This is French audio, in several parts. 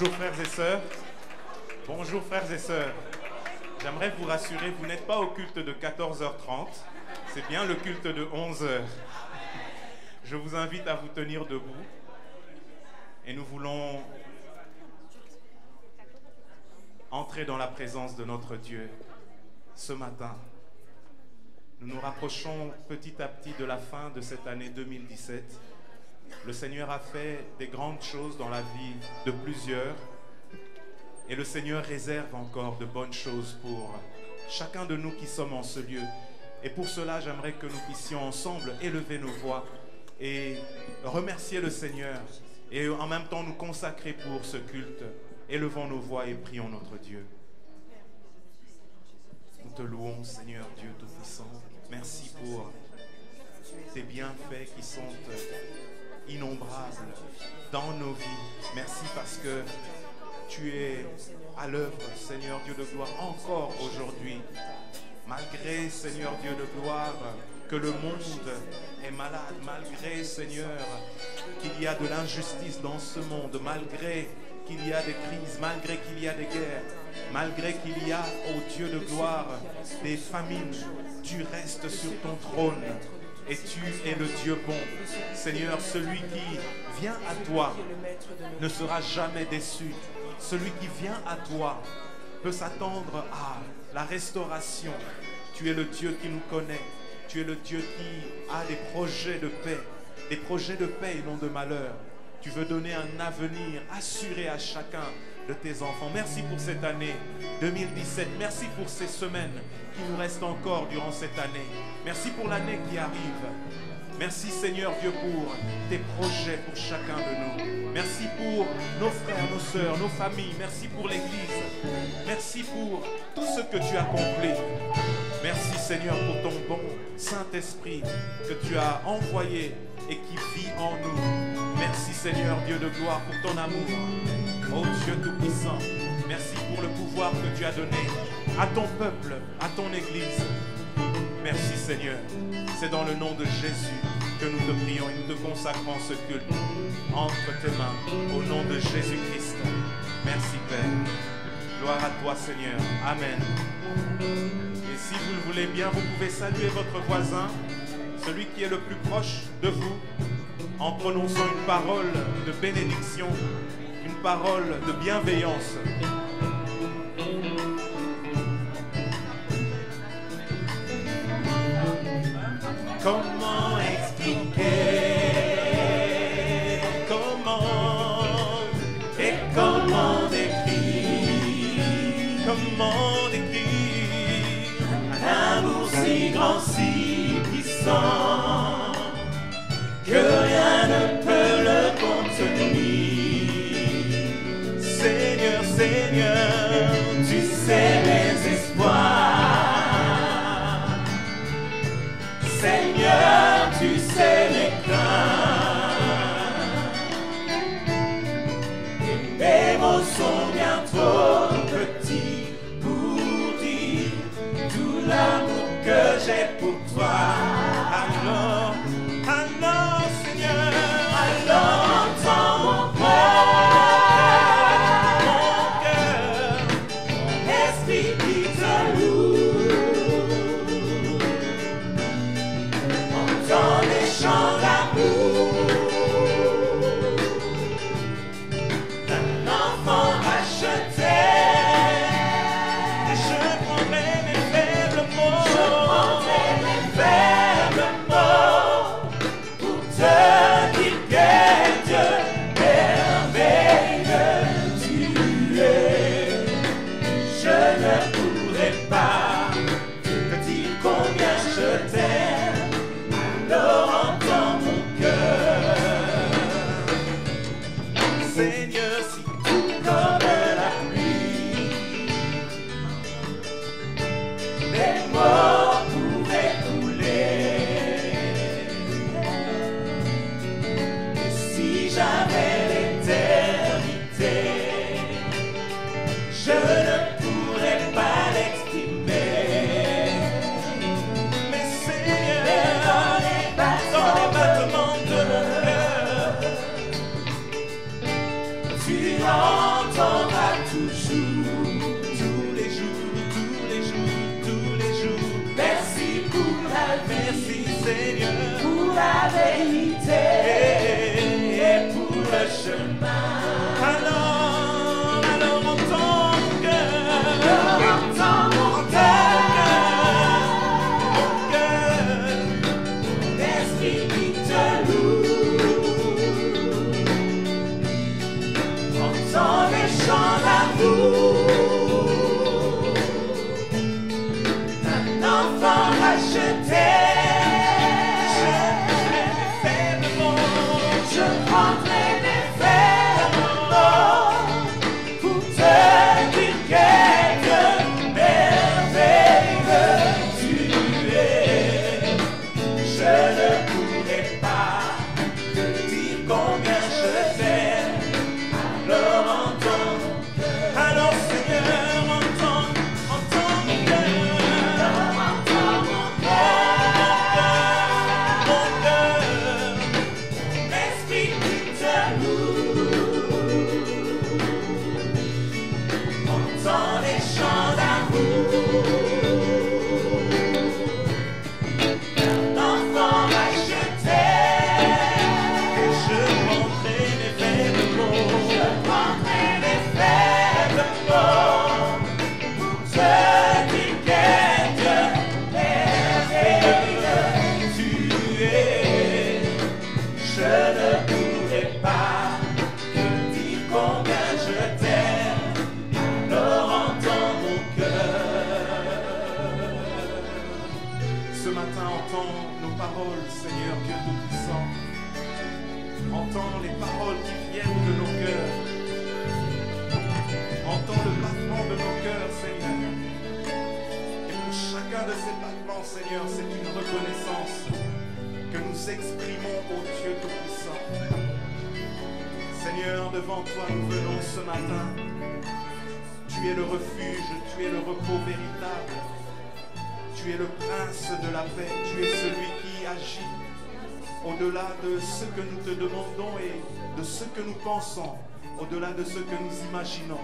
Bonjour frères et sœurs. Bonjour frères et sœurs. J'aimerais vous rassurer, vous n'êtes pas au culte de 14h30. C'est bien le culte de 11h. Je vous invite à vous tenir debout. Et nous voulons entrer dans la présence de notre Dieu ce matin. Nous nous rapprochons petit à petit de la fin de cette année 2017. Le Seigneur a fait des grandes choses dans la vie de plusieurs. Et le Seigneur réserve encore de bonnes choses pour chacun de nous qui sommes en ce lieu. Et pour cela, j'aimerais que nous puissions ensemble élever nos voix et remercier le Seigneur. Et en même temps nous consacrer pour ce culte. Élevons nos voix et prions notre Dieu. Nous te louons, Seigneur Dieu Tout-Puissant. Merci pour tes bienfaits qui sont innombrables dans nos vies. Merci parce que tu es à l'œuvre, Seigneur Dieu de gloire, encore aujourd'hui. Malgré, Seigneur Dieu de gloire, que le monde est malade, malgré, Seigneur, qu'il y a de l'injustice dans ce monde, malgré qu'il y a des crises, malgré qu'il y a des guerres, malgré qu'il y a, ô Dieu de gloire, des famines, tu restes sur ton trône et tu es le Dieu bon. Seigneur, celui qui vient à toi ne sera jamais déçu. Celui qui vient à toi peut s'attendre à la restauration. Tu es le Dieu qui nous connaît. Tu es le Dieu qui a des projets de paix et non de malheur. Tu veux donner un avenir assuré à chacun de tes enfants. Merci pour cette année 2017. Merci pour ces semaines qui nous restent encore durant cette année. Merci pour l'année qui arrive. Merci Seigneur Dieu pour tes projets pour chacun de nous. Merci pour nos frères, nos sœurs, nos familles. Merci pour l'Église. Merci pour tout ce que tu as accompli. Merci Seigneur pour ton bon Saint-Esprit que tu as envoyé et qui vit en nous. Merci Seigneur Dieu de gloire pour ton amour. Ô Dieu Tout-Puissant, merci pour le pouvoir que tu as donné à ton peuple, à ton Église. Merci Seigneur. C'est dans le nom de Jésus que nous te prions et nous te consacrons ce culte entre tes mains, au nom de Jésus-Christ. Merci Père. Gloire à toi Seigneur. Amen. Et si vous le voulez bien, vous pouvez saluer votre voisin, celui qui est le plus proche de vous, en prononçant une parole de bénédiction, une parole de bienveillance. Comment expliquer, comment décrire un amour si grand, si puissant, que rien ne peut le contenir. Seigneur, Seigneur, tu sais mes espoirs. Seigneur, tu sais mes craintes. Et mes mots sont bien trop petits pour dire tout l'amour que j'ai pour toi. Alors, Seigneur, alors entends mon cœur, mon esprit qui te loue. Dans les chants d'amour d'un enfant racheté, et je prendrai mes faibles mots, je prendrai mes faibles Dieu Tout-Puissant. Entends les paroles qui viennent de nos cœurs. Entends le battement de nos cœurs, Seigneur. Et pour chacun de ces battements, Seigneur, c'est une reconnaissance que nous exprimons au Dieu Tout-Puissant. Seigneur, devant toi, nous venons ce matin. Tu es le refuge, tu es le repos véritable. Tu es le prince de la paix, tu es celui qui agit au-delà de ce que nous te demandons et de ce que nous pensons, au-delà de ce que nous imaginons.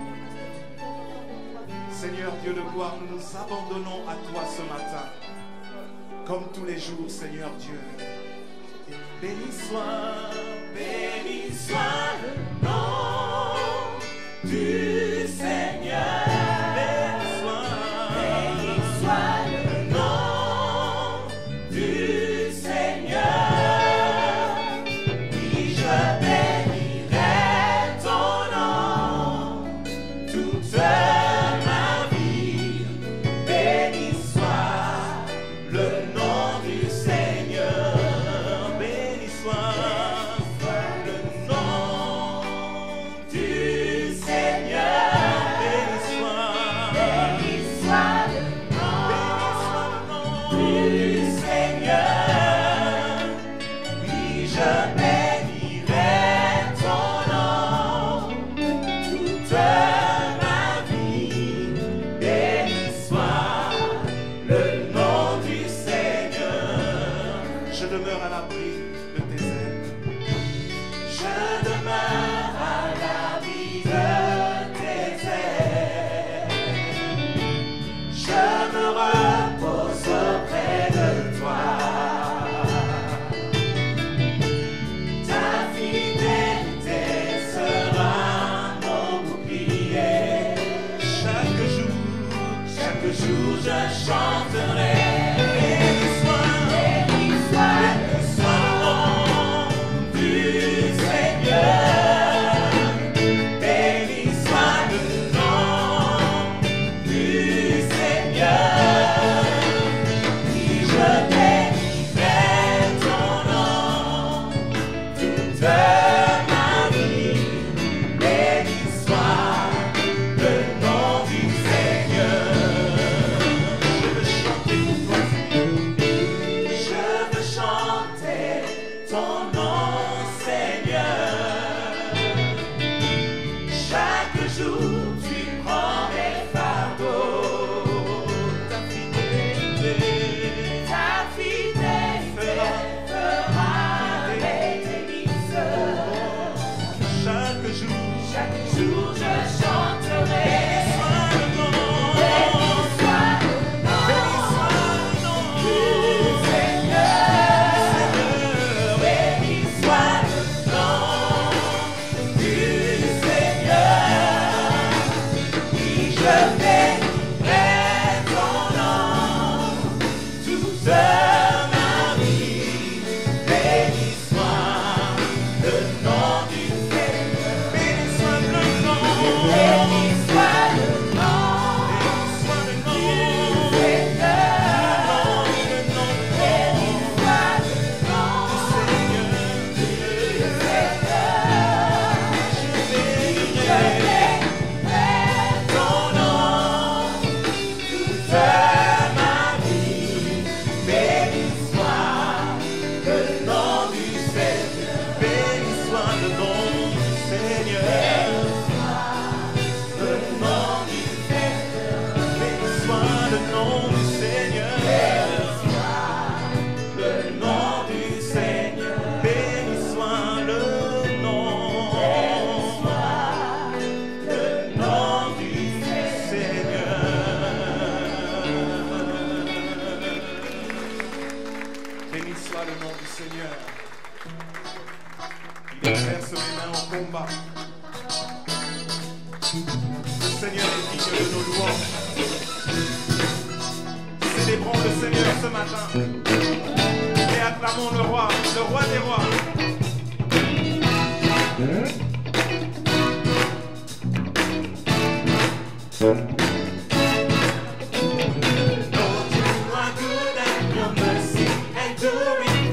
Seigneur Dieu de gloire, nous nous abandonnons à toi ce matin, comme tous les jours, Seigneur Dieu. Béni soit le nom du Seigneur.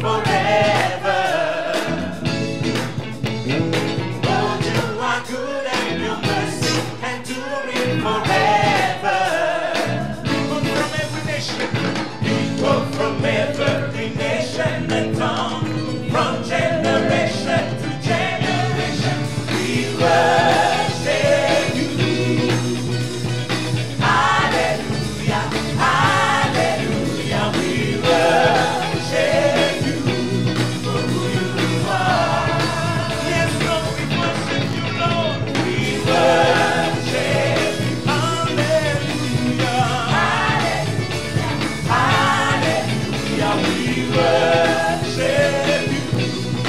Forever. from generation to generation. We worship you. Hallelujah, hallelujah. We worship you for who you are. Yes, Lord, we worship you, Lord. We worship you. Hallelujah, hallelujah, hallelujah. We worship you.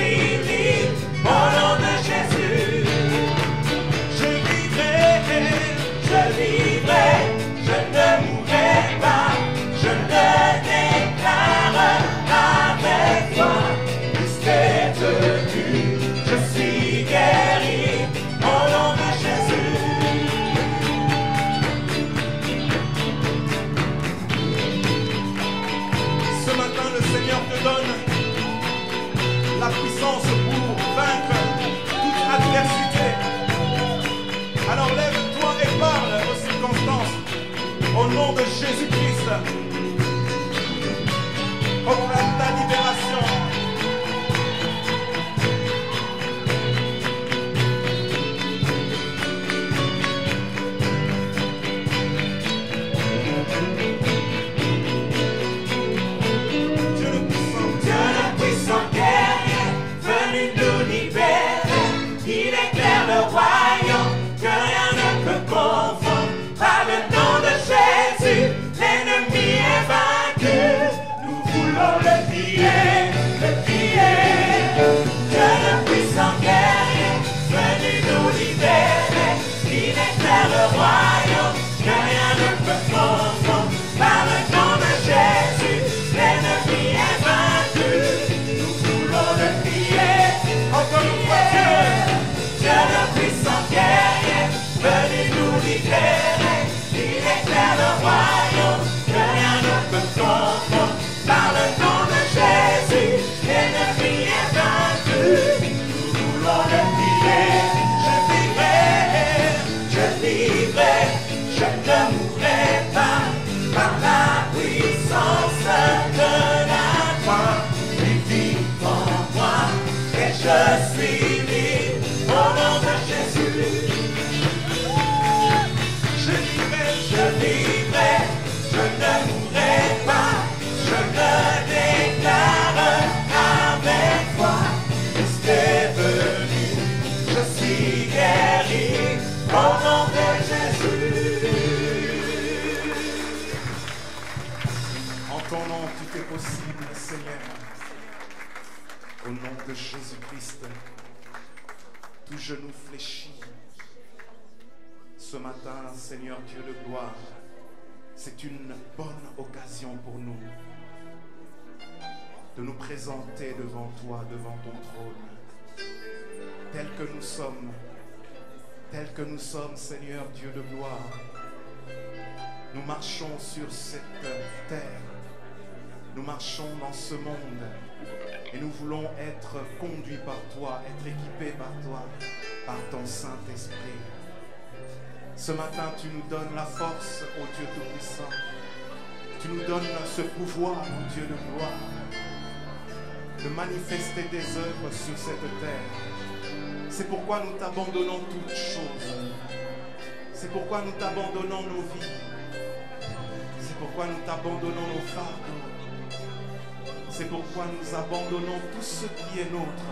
suis libre au nom de Jésus. Je vivrai, je ne mourrai pas, je le déclare avec toi. Christ est venu, je suis guéri au nom de Jésus. Ce matin, le Seigneur te donne la puissance pour vaincre toute adversité. Alors lève-toi et parle aux circonstances au nom de Jésus-Christ. Proclame ta libération. Possible, Seigneur, au nom de Jésus-Christ, tout genou fléchit. Ce matin, Seigneur Dieu de gloire, c'est une bonne occasion pour nous de nous présenter devant toi, devant ton trône, tels que nous sommes, Seigneur Dieu de gloire. Nous marchons sur cette terre. Nous marchons dans ce monde et nous voulons être conduits par toi, être équipés par toi, par ton Saint-Esprit. Ce matin, tu nous donnes la force, ô Dieu Tout-Puissant. Tu nous donnes ce pouvoir, ô Dieu de gloire, de manifester tes œuvres sur cette terre. C'est pourquoi nous t'abandonnons toutes choses. C'est pourquoi nous t'abandonnons nos vies. C'est pourquoi nous t'abandonnons nos fardeaux. C'est pourquoi nous abandonnons tout ce qui est nôtre.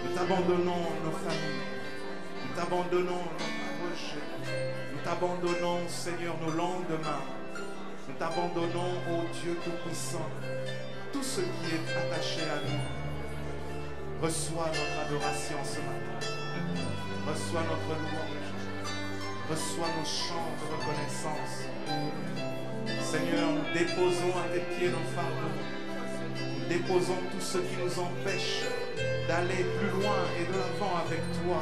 Nous t'abandonnons nos familles. Nous t'abandonnons nos projets. Nous t'abandonnons, Seigneur, nos lendemains. Nous t'abandonnons, ô Dieu Tout-Puissant, tout ce qui est attaché à nous. Reçois notre adoration ce matin. Reçois notre louange. Reçois nos chants de reconnaissance. Seigneur, nous déposons à tes pieds nos fardeaux. Nous déposons tout ce qui nous empêche d'aller plus loin et de l'avant avec toi.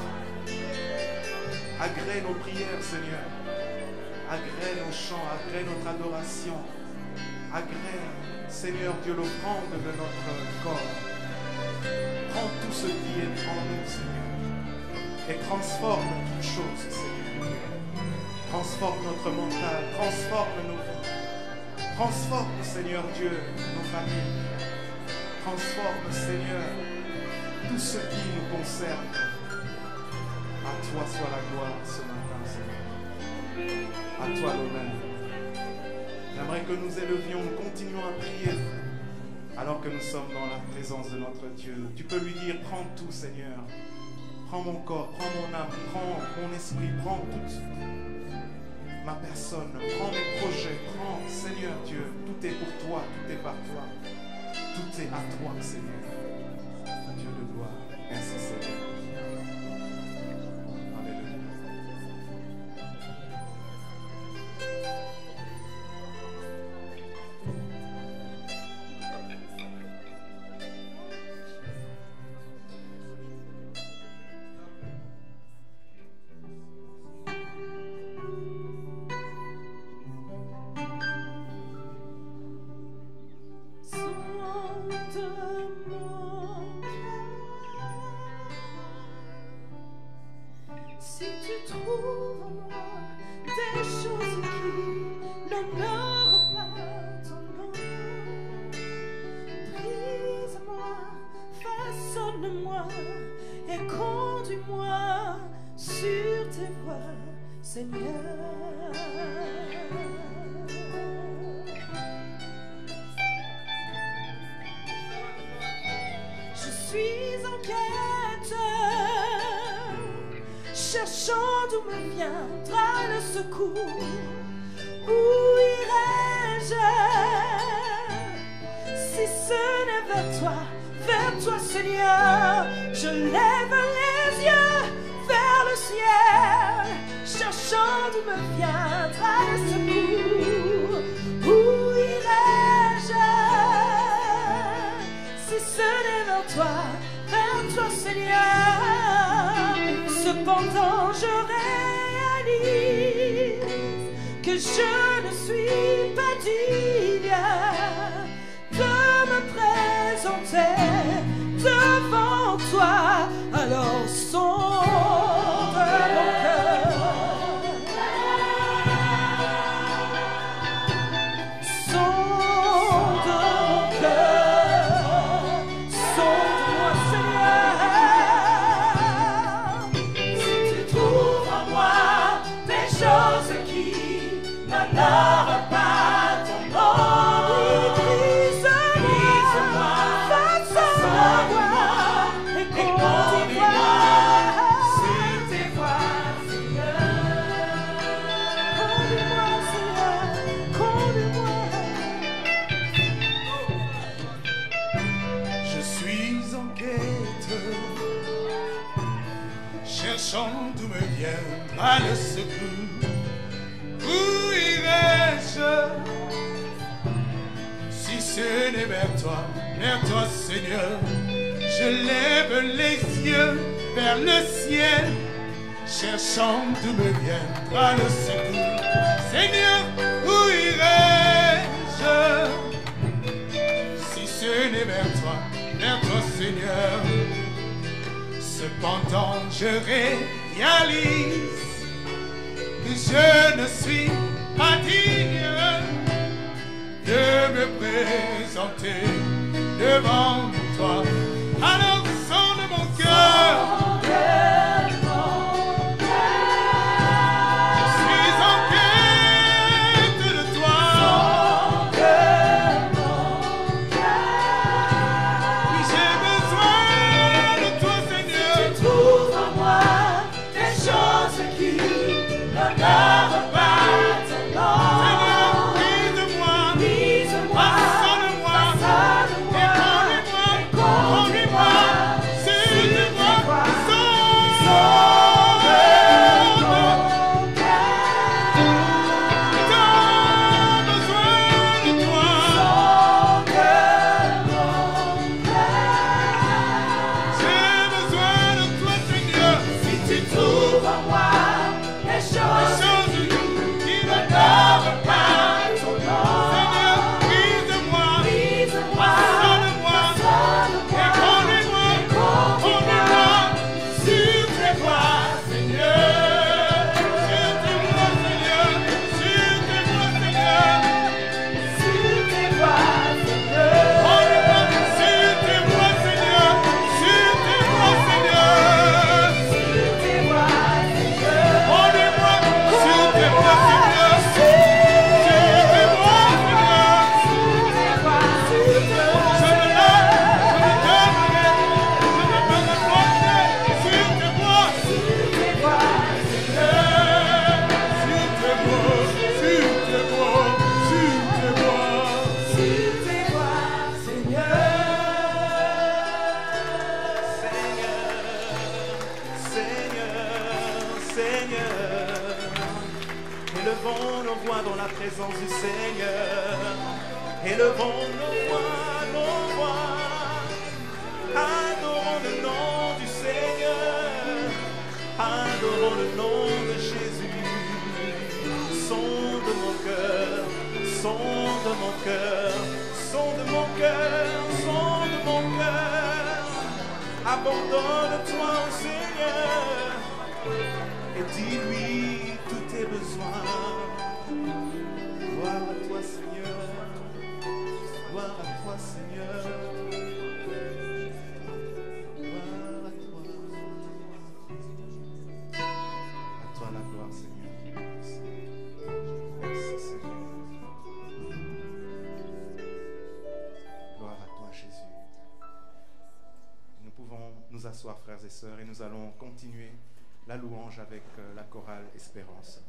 Agrée nos prières, Seigneur. Agrée nos chants, agrée notre adoration. Agrée, Seigneur Dieu, l'offrande de notre corps. Prends tout ce qui est en nous, Seigneur, et transforme toutes choses, Seigneur. Transforme notre mental, transforme nos vies. Transforme, Seigneur Dieu, nos familles. Transforme, Seigneur, tout ce qui nous concerne. À toi soit la gloire ce matin, Seigneur. À toi l'honneur. J'aimerais que nous élevions, nous continuons à prier alors que nous sommes dans la présence de notre Dieu. Tu peux lui dire, prends tout, Seigneur. Prends mon corps, prends mon âme, prends mon esprit, prends toute ma personne, prends mes projets, prends, Seigneur Dieu, tout est pour toi, tout est par toi. Tout est à toi, Seigneur. Dieu Seigneur. Je suis en quête, cherchant d'où me viendra le secours. Où irai-je si ce n'est vers toi, Seigneur? Je lève les yeux vers le ciel, cherchant d'où me viendra le secours. Où irai-je si ce n'est vers toi, Seigneur? Cependant, je réalise que je ne suis pas digne de me présenter devant toi. Alors sonde mon cœur, sonde mon cœur, sonde-moi Seigneur. Si tu trouves en moi des choses qui n'honorent pas ton nom, brise-moi, façonne-moi et conduis-moi sur tes voies, Seigneur. Conduis-moi, Seigneur, conduis-moi. Je suis en quête, cherchant d'où me viendra le secours. Où irai-je si ce n'est vers toi, Seigneur? Je lève les yeux vers le ciel, cherchant d'où me viendra le secours. Seigneur, où irai-je si ce n'est vers toi, Seigneur? Cependant, je réalise que je ne suis pas digne de me présenter devant toi. Alors sonne mon cœur, je suis en quête de toi. Oui, j'ai besoin de toi, Seigneur. Tu trouves en moi des choses qui n'honorent pas ton nom. Seigneur, guide-moi, Brise-moi, façonne-moi, façonne-moi, et conduis-moi sur tes voies. Élevons nos voix dans la présence du Seigneur. Élevons nos voix. Adorons le nom du Seigneur. Adorons le nom de Jésus. Sonde mon cœur, sonde mon cœur, sonde mon cœur, sonde mon cœur. Abandonne-toi au Seigneur et dis-lui tous tes besoins. Gloire à toi, Seigneur. Gloire à toi, Seigneur. Gloire à toi. À toi la gloire, Seigneur. nous asseoir, frères et sœurs, et nous allons continuer la louange avec la chorale Espérance.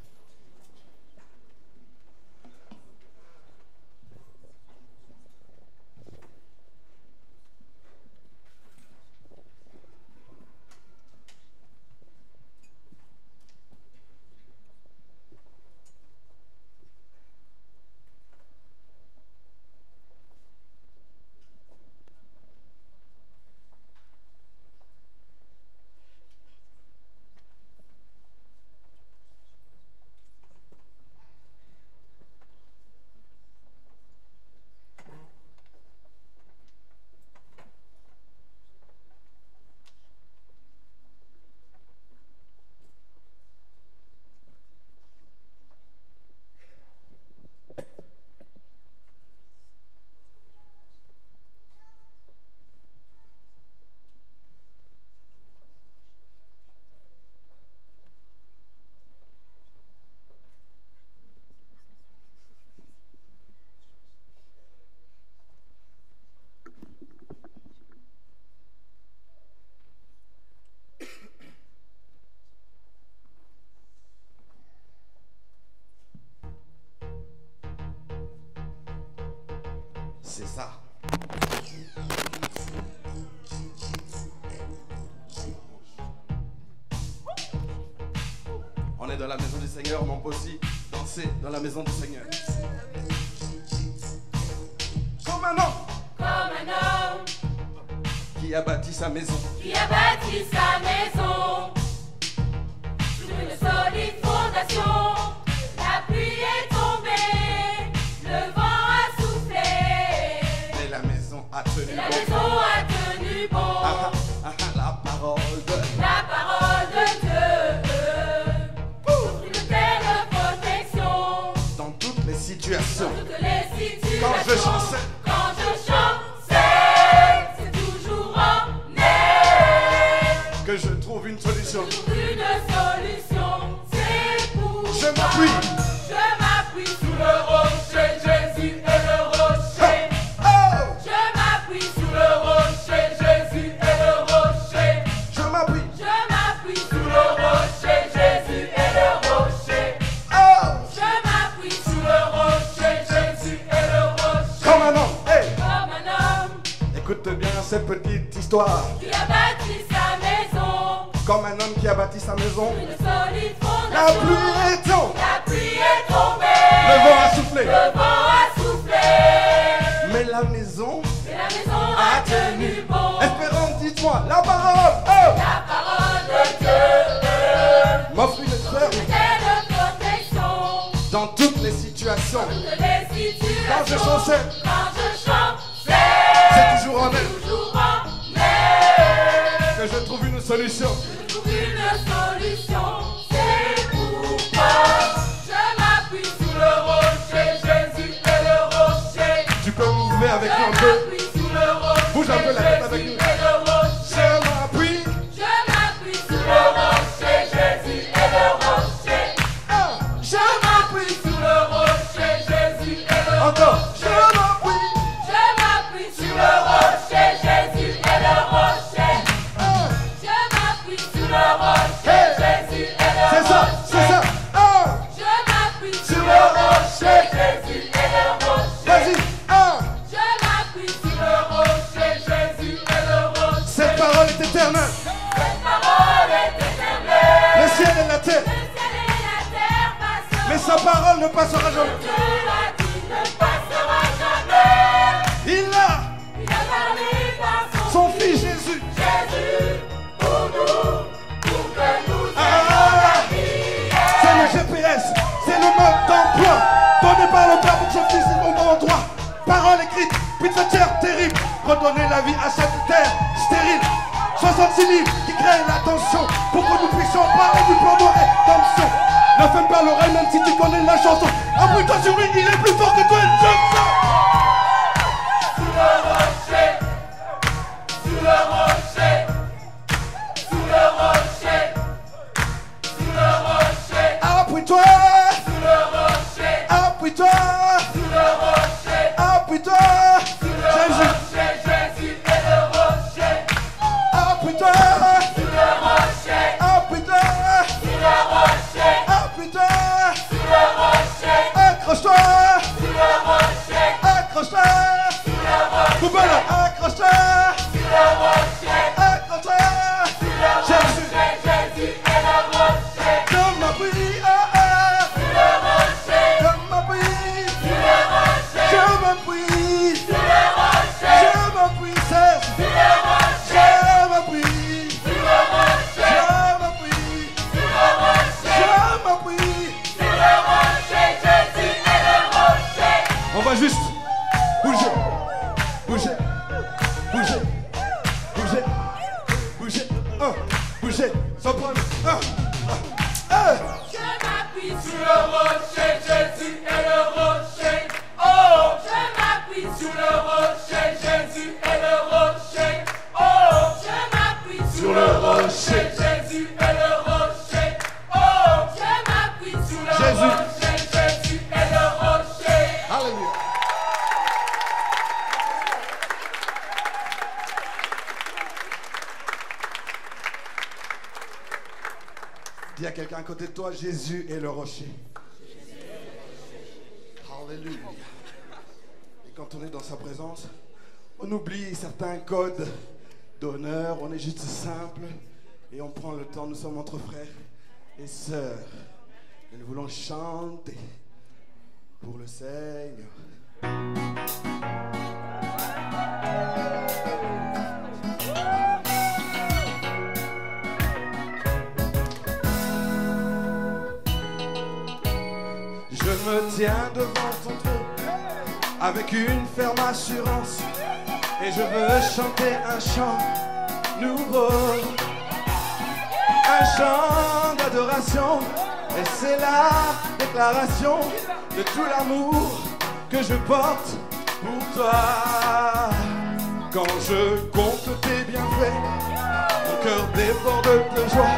C'est ça. On est dans la maison du Seigneur, mais on peut aussi danser dans la maison du Seigneur. Comme un homme qui a bâti sa maison. Qui a bâti sa maison sur une solide fondation. La pluie est tombée, le vent a soufflé, Mais la maison a tenu la bon. maison a tenu bon. La parole de Dieu offre une telle protection dans toutes les situations. dans toutes les situations. Quand je chancelle, c'est toujours en air que je trouve une solution. une solution. C'est pour Je m'appuie. Je m'appuie sur le rocher. Jésus est le rocher. Oh! Je m'appuie sur le rocher. Jésus est le rocher. Je m'appuie. Je m'appuie sur le rocher. Jésus est le rocher. Oh! Je m'appuie sur le rocher. Jésus est le rocher. Comme un homme. Hey! Comme un homme Écoute bien cette petite histoire. qui a bâti sa maison, Comme un homme qui a bâti sa maison. une solide La fondation. pluie est tombée. La pluie est tombée. Le vent a soufflé. Le vent a soufflé. Mais la maison Et la maison a tenu bon. Espérance, dis-moi, la parole, oh! La parole de Dieu M'offre une ferme est de protection. dans toutes les situations. Toutes les situations. Quand je chancelle, Quand je chante, c'est toujours en elle toujours en air. que je trouve une solution. Je trouve une solution. C'est pourquoi je m'appuie sur le rocher. Jésus est le rocher. Tu peux bouger avec nous un Je peu. m'appuie sur le rocher. Bouge un peu la tête avec Jésus nous. est le rocher. Je m'appuie. Je m'appuie sur le rocher. Jésus est le rocher. Ah, Je m'appuie sur le rocher. Jésus est le rocher. encore. Je m'appuie. Je m'appuie sur le rocher. Jésus est le rocher. Ah, Je m'appuie sur le rocher. Hey. Jésus est le c'est ça, rocher. c'est ça. Ah, Je m'appuie sur Sur le le rocher. Jésus est le rocher. vas-y. Ah, Je m'appuie sur le rocher. Jésus est le rocher. cette parole est éternelle. Cette parole est éternelle. Le ciel et la terre. Le ciel et la terre passeront. Mais sa parole ne passera jamais. Dieu l'a dit, ne passera jamais. Il a Il a parlé par son fils Jésus. Jésus pour nous, pour que nous ayons Ah, la vie. c'est le GPS, c'est le mode d'emploi donné par le Père pour que je puisse au bon endroit. Parole écrite, pizza-tière terrible, redonner la vie à cette terre stérile. 66 livres qui créent l'attention pour que nous puissions parler du plan de rédemption. Ne ferme pas l'oreille même si tu connais la chanson. Appuie-toi sur lui, il est plus fort que toi, Johnson. Sous le rocher, sous le rocher, sous le rocher, sous le rocher, Appuie-toi, sous le rocher, appuie-toi, sous le rocher, appuie-toi. sous le Jésus, rocher. Jésus est le rocher. appuie-toi. accroché. Poubelle, accroché. Accroché. Jésus, Jésus est le rocher. je m'appuie. Je m'appuie. Je m'appuie. Je m'appuie, Serge. Je m'appuie. Je m'appuie. Je m'appuie. On va juste bouger, bouger, bouger, bouger, bouger, bouger, sans problème. Je m'appuie sur le rocher, Jésus est le rocher. Oh, je m'appuie sur le rocher, Jésus est le rocher. Oh, je m'appuie sur le rocher, Jésus est le rocher. Oh, je m'appuie sur le Jésus. rocher, Jésus est le rocher. Alléluia. Dis à quelqu'un à côté de toi, Jésus est le rocher. Alléluia. Et quand on est dans sa présence, on oublie certains codes d'honneur, on est juste simple et on prend le temps, nous sommes entre frères et sœurs. Et nous voulons chanter pour le Seigneur. Je me tiens devant ton trône avec une ferme assurance et je veux chanter un chant nouveau, un chant d'adoration, et c'est la déclaration de tout l'amour que je porte pour toi. Quand je compte tes bienfaits, mon cœur déborde de joie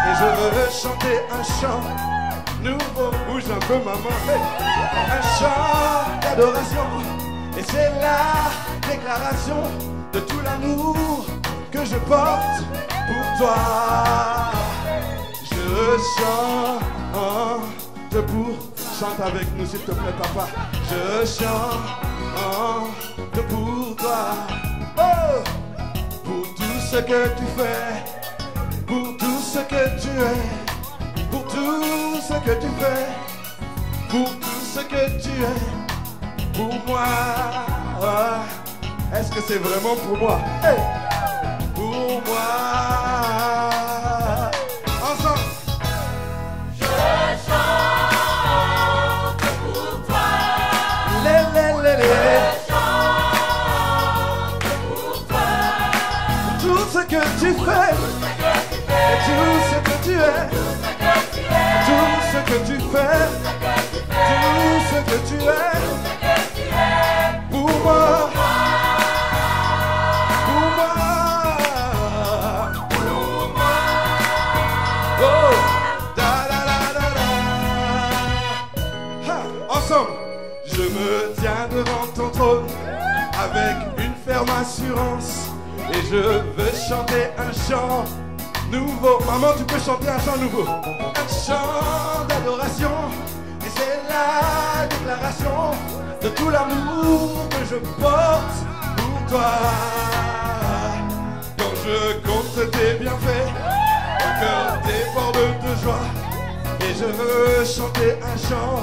et je veux chanter un chant nouveau. Bouge un peu maman, un chant d'adoration, et c'est la déclaration de tout l'amour que je porte pour toi. Je chante pour, chante avec nous s'il te plaît papa. Je chante pour toi, oh, pour tout ce que tu fais, pour tout ce que tu es, pour tout ce que tu fais, pour tout ce que tu es, pour moi. Est-ce que c'est vraiment pour moi? Hey! Pour moi. Ensemble. Je chante pour toi. Les. Je chante pour toi. Tout ce que tu fais, et tout ce que tu es, tout ce que tu fais, tout ce que tu es, pour moi, pour moi, oh, da da da da da. Ha, ensemble, je me tiens devant ton trône avec une ferme assurance et je veux chanter un chant nouveau. Maman, tu peux chanter un chant nouveau. Un chant d'adoration. Et c'est la déclaration de tout l'amour que je porte pour toi. Quand je compte tes bienfaits, mon cœur déborde de joie. Et je veux chanter un chant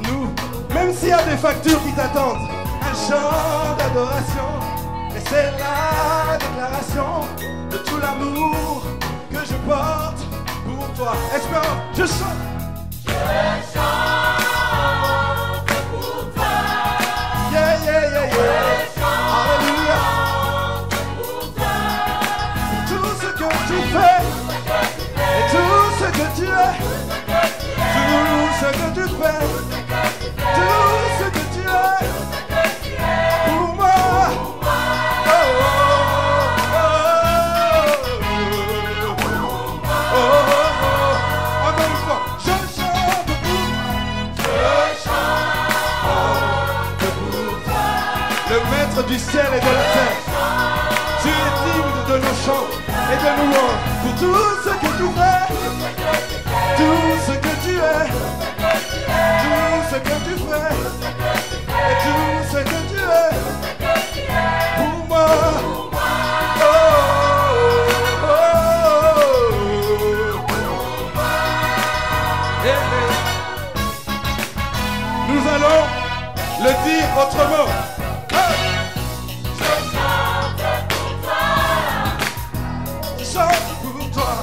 nouveau. Même s'il y a des factures qui t'attendent. Un chant d'adoration. Et c'est la déclaration de tout l'amour que je porte pour toi. Espérons, je chante. Je chante pour toi. Yeah, yeah, yeah, yeah. Alléluia. Pour toi. Tout ce que tu fais, et tout ce que tu es, tout ce que tu fais, tout ce que tu es, pour moi. Oh, oh, oh, oh, oh, oh. Encore une fois, je chante pour toi. Le maître du ciel et de la terre, tu es digne de nos chants et de nos louanges. Pour tout ce que tu fais, tout ce que tu es, tout ce que tu fais, et tout ce que pour moi. Oh, oh, oh. Nous allons le dire autrement. Je chante pour toi.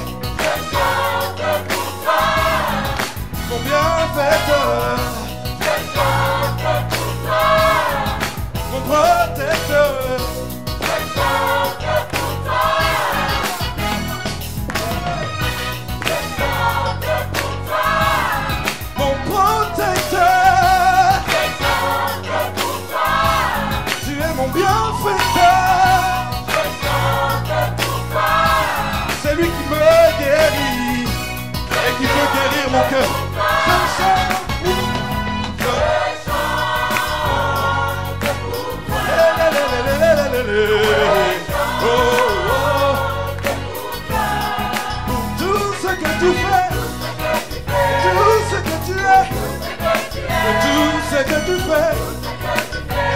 Mon bienfaiteur. Mon protecteur. Mon protecteur. Tu es mon bienfaiteur. C'est lui qui me guérit et qui peut guérir mon cœur. Je chante pour oh, oh. Pour tout ce que tu fais, tout ce que tu es, tout ce que tu fais,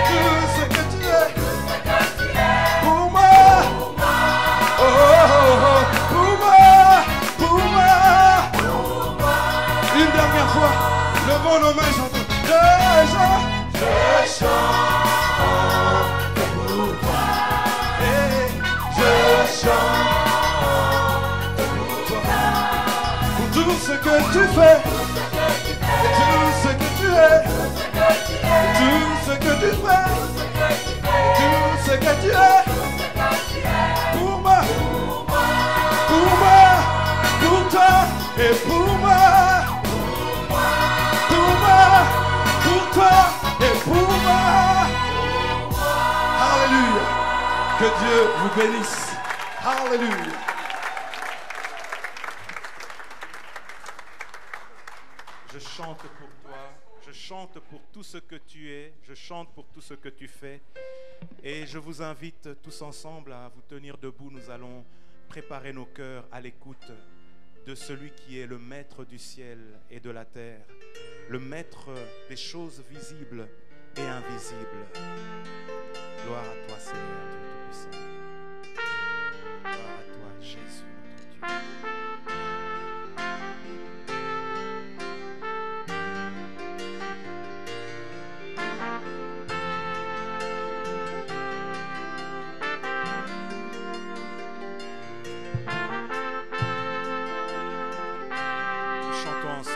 tout ce que tu es, pour moi, oh, oh, oh. Pour moi, une dernière fois, levons nos mains, chantons. Je chante pour toi. Je chante pour toi. Pour tout ce que tu fais, et tout ce que tu es, et tout ce que tu fais, et tout ce que tu es. Pour moi, pour moi, pour toi et pour moi. Pour moi, pour toi et pour moi. Alléluia. Que Dieu vous bénisse. Alléluia. Je chante pour toi, je chante pour tout ce que tu es, je chante pour tout ce que tu fais. Et je vous invite tous ensemble à vous tenir debout. Nous allons préparer nos cœurs à l'écoute de celui qui est le maître du ciel et de la terre, le maître des choses visibles et invisibles. Gloire à toi, Seigneur Dieu Tout-Puissant. Gloire à toi, Jésus, notre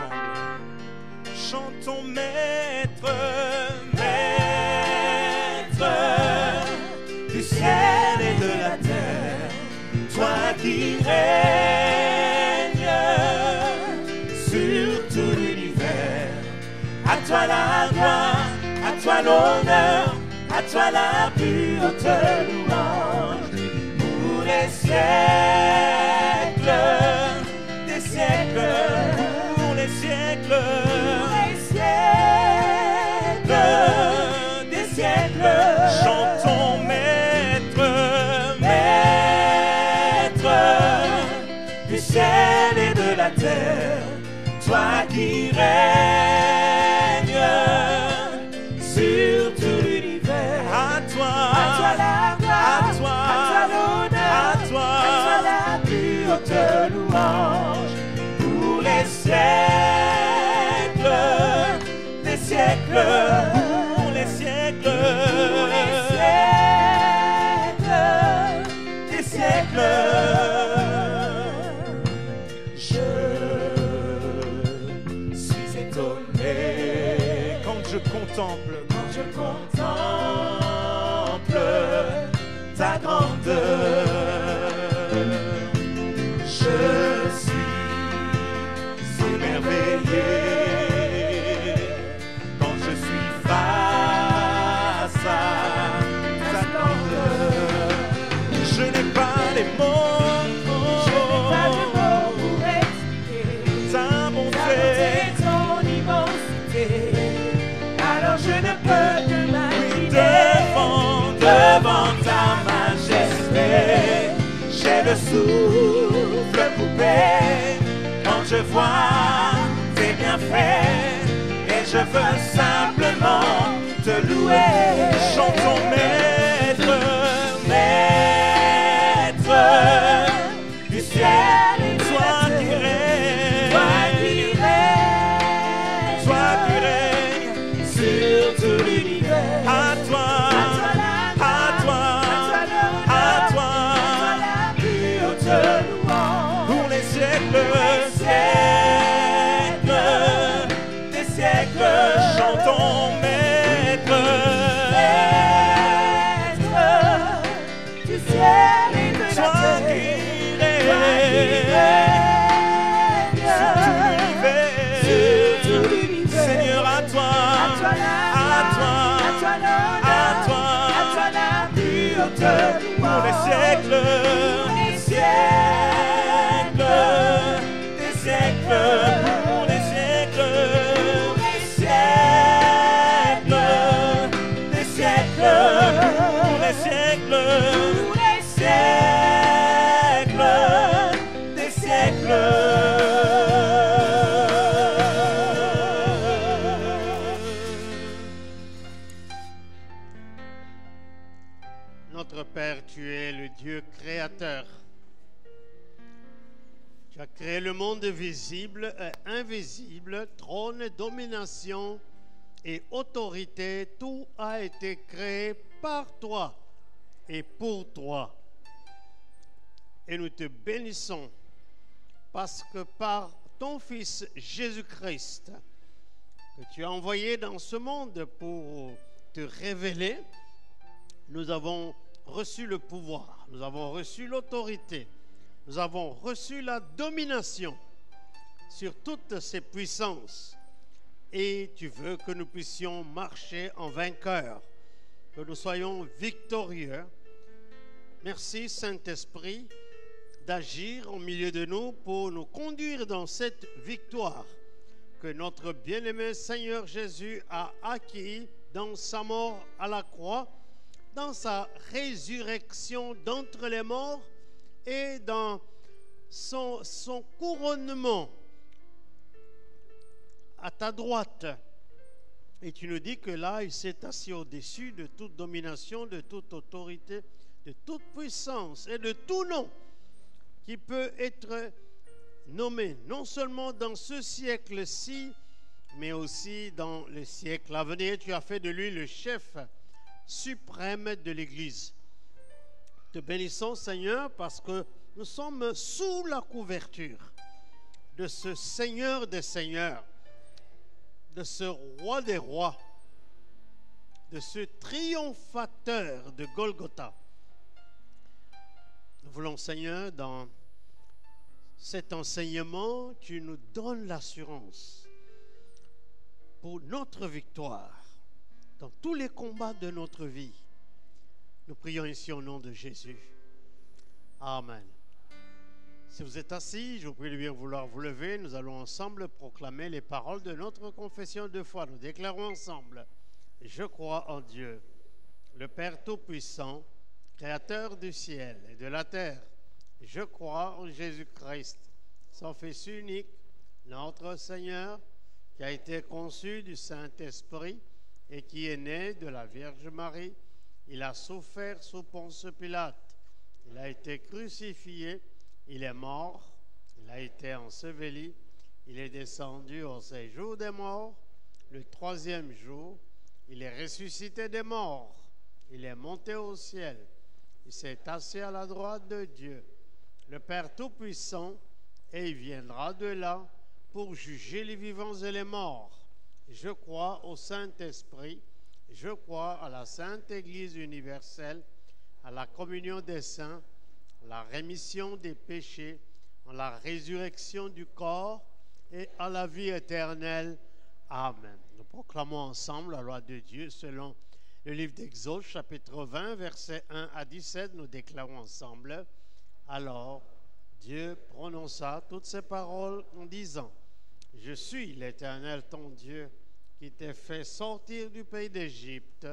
Dieu. Chantons maître, maître du ciel et de la terre, toi qui règnes sur tout l'univers. À toi la gloire, à toi l'honneur, à toi la plus haute louange, pour les siècles des siècles, pour les siècles. Des siècles, chantons maître, maître du ciel et de la terre, toi qui règnes sur tout l'univers. À toi la gloire, à toi l'honneur, à toi la plus haute louange, pour les siècles des siècles, pour les siècles, des siècles. Je suis étonné Quand je contemple ta grandeur. Je suis émerveillé quand je suis face à ta grandeur. Je n'ai pas les mots pour expliquer ta bonté, ton immensité. Alors je ne peux que m'imaginer devant ta majesté. J'ai le souffle coupé quand je vois tes bienfaits, et je veux simplement te louer. Chantons des siècles, des siècles, pour des siècles, des siècles, des siècles, pour des siècles, des siècles. Notre Père, tu es le Dieu créateur. Tu as créé le monde visible et invisible, trône, domination et autorité. Tout a été créé par toi et pour toi. Et nous te bénissons parce que par ton Fils Jésus-Christ, que tu as envoyé dans ce monde pour te révéler, nous avons reçu le pouvoir, nous avons reçu l'autorité, nous avons reçu la domination sur toutes ces puissances. Et tu veux que nous puissions marcher en vainqueurs, que nous soyons victorieux. Merci Saint-Esprit d'agir au milieu de nous pour nous conduire dans cette victoire que notre bien-aimé Seigneur Jésus a acquis dans sa mort à la croix, dans sa résurrection d'entre les morts et dans son couronnement à ta droite. Et tu nous dis que là, il s'est assis au-dessus de toute domination, de toute autorité, de toute puissance et de tout nom qui peut être nommé, non seulement dans ce siècle-ci, mais aussi dans le siècle à venir. Tu as fait de lui le chef suprême de l'Église. Te bénissons, Seigneur, parce que nous sommes sous la couverture de ce Seigneur des Seigneurs, de ce Roi des Rois, de ce triomphateur de Golgotha. Nous voulons, Seigneur, dans cet enseignement, tu nous donnes l'assurance pour notre victoire dans tous les combats de notre vie. Nous prions ici au nom de Jésus. Amen. Si vous êtes assis, je vous prie de bien vouloir vous lever. Nous allons ensemble proclamer les paroles de notre confession de foi. Nous déclarons ensemble: je crois en Dieu, le Père Tout-Puissant, Créateur du ciel et de la terre. Je crois en Jésus-Christ, son Fils unique, notre Seigneur, qui a été conçu du Saint-Esprit et qui est né de la Vierge Marie. Il a souffert sous Ponce Pilate. Il a été crucifié. Il est mort. Il a été enseveli. Il est descendu au séjour des morts. Le troisième jour, il est ressuscité des morts. Il est monté au ciel. Il s'est assis à la droite de Dieu, le Père Tout-Puissant, et il viendra de là pour juger les vivants et les morts. Je crois au Saint-Esprit, je crois à la Sainte Église universelle, à la communion des saints, à la rémission des péchés, à la résurrection du corps et à la vie éternelle. Amen. Nous proclamons ensemble la loi de Dieu selon le livre d'Exode, chapitre 20, versets 1 à 17. Nous déclarons ensemble: alors Dieu prononça toutes ces paroles en disant: je suis l'Éternel ton Dieu, qui t'ai fait sortir du pays d'Égypte,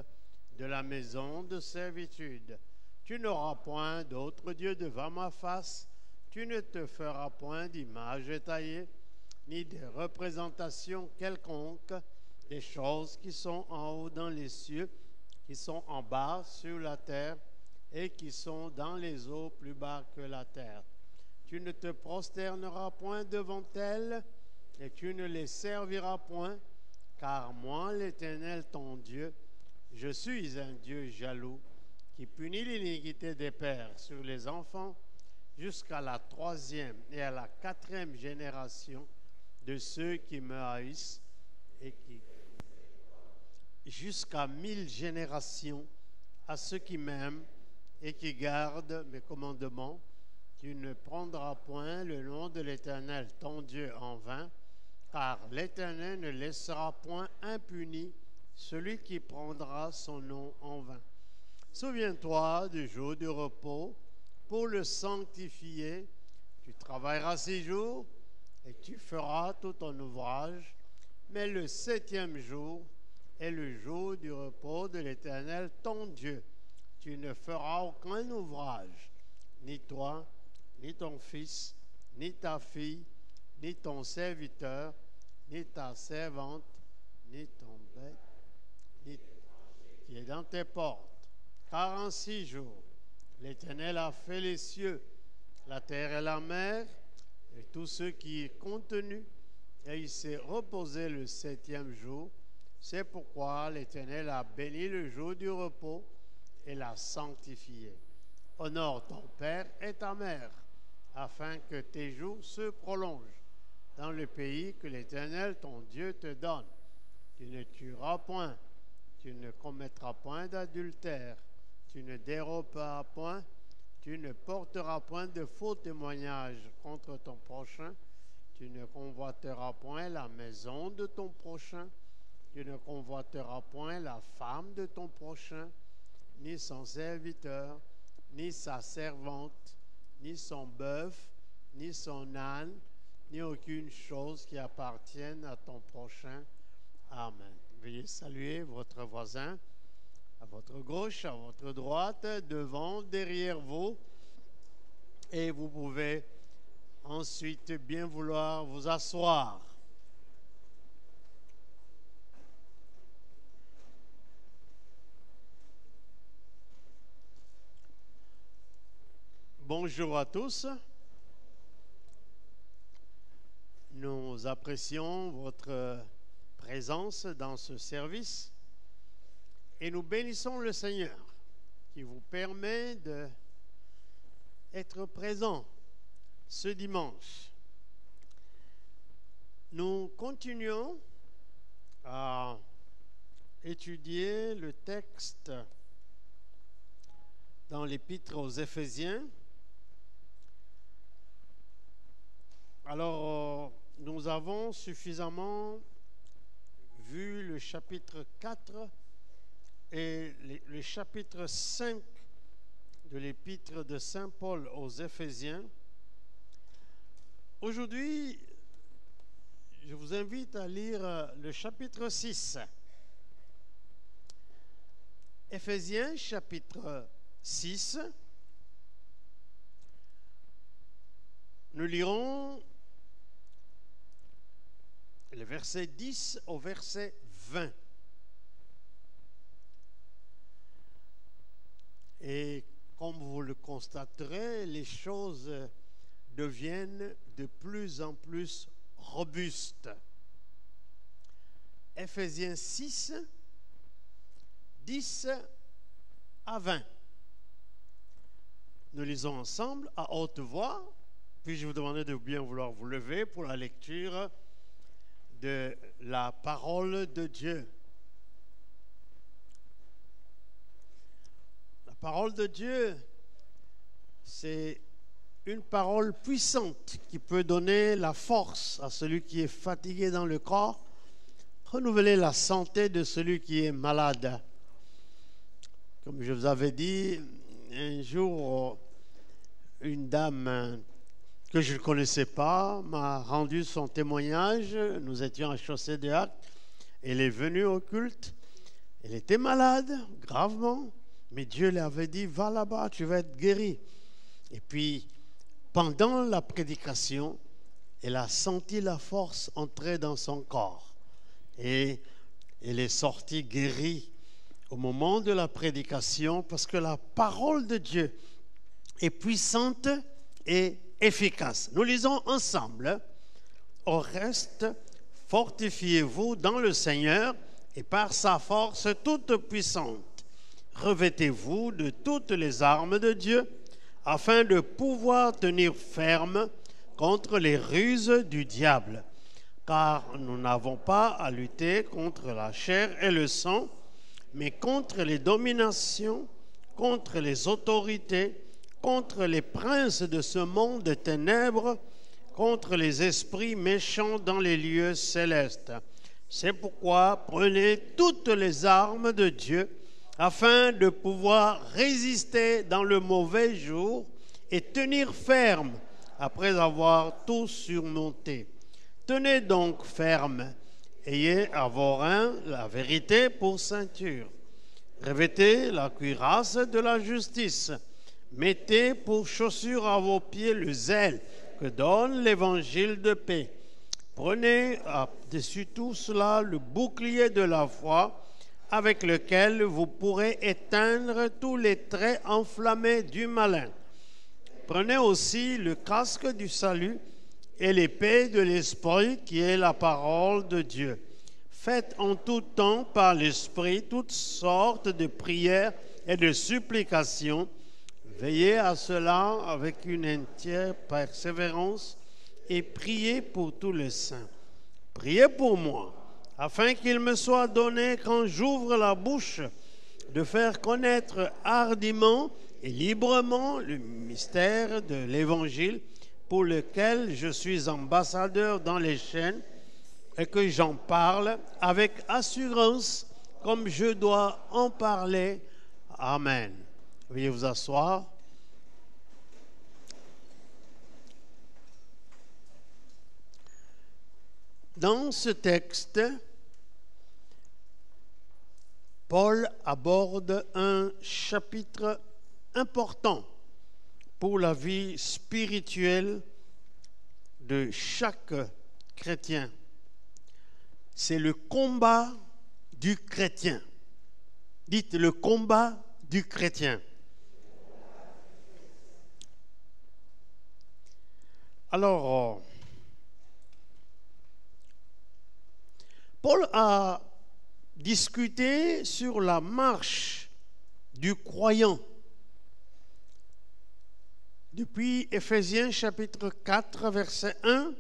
de la maison de servitude. Tu n'auras point d'autre Dieu devant ma face. Tu ne te feras point d'image taillée, ni de représentation quelconque des choses qui sont en haut dans les cieux, qui sont en bas sur la terre, et qui sont dans les eaux plus bas que la terre. Tu ne te prosterneras point devant elles, et tu ne les serviras point, car moi, l'Éternel ton Dieu, je suis un Dieu jaloux, qui punit l'iniquité des pères sur les enfants, jusqu'à la 3e et à la 4e génération de ceux qui me haïssent, et qui jusqu'à 1000 générations à ceux qui m'aiment et qui gardent mes commandements. Tu ne prendras point le nom de l'Éternel ton Dieu en vain, car l'Éternel ne laissera point impuni celui qui prendra son nom en vain. Souviens-toi du jour du repos pour le sanctifier. Tu travailleras 6 jours et tu feras tout ton ouvrage. Mais le 7e jour est le jour du repos de l'Éternel, ton Dieu. Tu ne feras aucun ouvrage, ni toi, ni ton fils, ni ta fille, ni ton serviteur, ni ta servante, ni ton bête, ni qui est dans tes portes. Car en 6 jours, l'Éternel a fait les cieux, la terre et la mer, et tout ce qui est contenu, et il s'est reposé le 7e jour. C'est pourquoi l'Éternel a béni le jour du repos et l'a sanctifié. Honore ton père et ta mère, afin que tes jours se prolongent dans le pays que l'Éternel, ton Dieu, te donne. Tu ne tueras point, tu ne commettras point d'adultère, tu ne déroberas point, tu ne porteras point de faux témoignages contre ton prochain, tu ne convoiteras point la maison de ton prochain, tu ne convoiteras point la femme de ton prochain, ni son serviteur, ni sa servante, ni son bœuf, ni son âne, ni aucune chose qui appartienne à ton prochain. Amen. Veuillez saluer votre voisin à votre gauche, à votre droite, devant, derrière vous. Et vous pouvez ensuite bien vouloir vous asseoir. Bonjour à tous. Nous apprécions votre présence dans ce service et nous bénissons le Seigneur qui vous permet d'être présent ce dimanche. Nous continuons à étudier le texte dans l'Épître aux Éphésiens. Alors, nous avons suffisamment vu le chapitre 4 et le chapitre 5 de l'Épître de Saint Paul aux Éphésiens. Aujourd'hui, je vous invite à lire le chapitre 6. Éphésiens, chapitre 6. Nous lirons le verset 10 au verset 20. Et comme vous le constaterez, les choses deviennent de plus en plus robustes. Éphésiens 6, 10 à 20. Nous lisons ensemble à haute voix. Puis-je vous demander de bien vouloir vous lever pour la lecture de la parole de Dieu. La parole de Dieu, c'est une parole puissante qui peut donner la force à celui qui est fatigué dans le corps, renouveler la santé de celui qui est malade. Comme je vous avais dit, un jour, une dame que je ne connaissais pas m'a rendu son témoignage. Nous étions à Chaussée de Hac. Elle est venue au culte. Elle était malade, gravement, mais Dieu lui avait dit, va là-bas, tu vas être guéri. Et puis, pendant la prédication, elle a senti la force entrer dans son corps. Et elle est sortie guérie au moment de la prédication, parce que la parole de Dieu est puissante et efficace. Nous lisons ensemble. Au reste, fortifiez-vous dans le Seigneur et par sa force toute puissante. Revêtez-vous de toutes les armes de Dieu afin de pouvoir tenir ferme contre les ruses du diable. Car nous n'avons pas à lutter contre la chair et le sang, mais contre les dominations, contre les autorités, contre les princes de ce monde de ténèbres, contre les esprits méchants dans les lieux célestes. C'est pourquoi prenez toutes les armes de Dieu afin de pouvoir résister dans le mauvais jour et tenir ferme après avoir tout surmonté. Tenez donc ferme, ayez à vos reins la vérité pour ceinture. Revêtez la cuirasse de la justice. Mettez pour chaussure à vos pieds le zèle que donne l'évangile de paix. Prenez par-dessus tout cela le bouclier de la foi avec lequel vous pourrez éteindre tous les traits enflammés du malin. Prenez aussi le casque du salut et l'épée de l'Esprit qui est la parole de Dieu. Faites en tout temps par l'Esprit toutes sortes de prières et de supplications. Veillez à cela avec une entière persévérance et priez pour tous les saints. Priez pour moi, afin qu'il me soit donné, quand j'ouvre la bouche, de faire connaître hardiment et librement le mystère de l'Évangile pour lequel je suis ambassadeur dans les chaînes et que j'en parle avec assurance comme je dois en parler. Amen. Veuillez vous asseoir. Dans ce texte, Paul aborde un chapitre important pour la vie spirituelle de chaque chrétien. C'est le combat du chrétien. Dites le combat du chrétien. Alors, Paul a discuté sur la marche du croyant depuis Éphésiens chapitre 4, verset 1,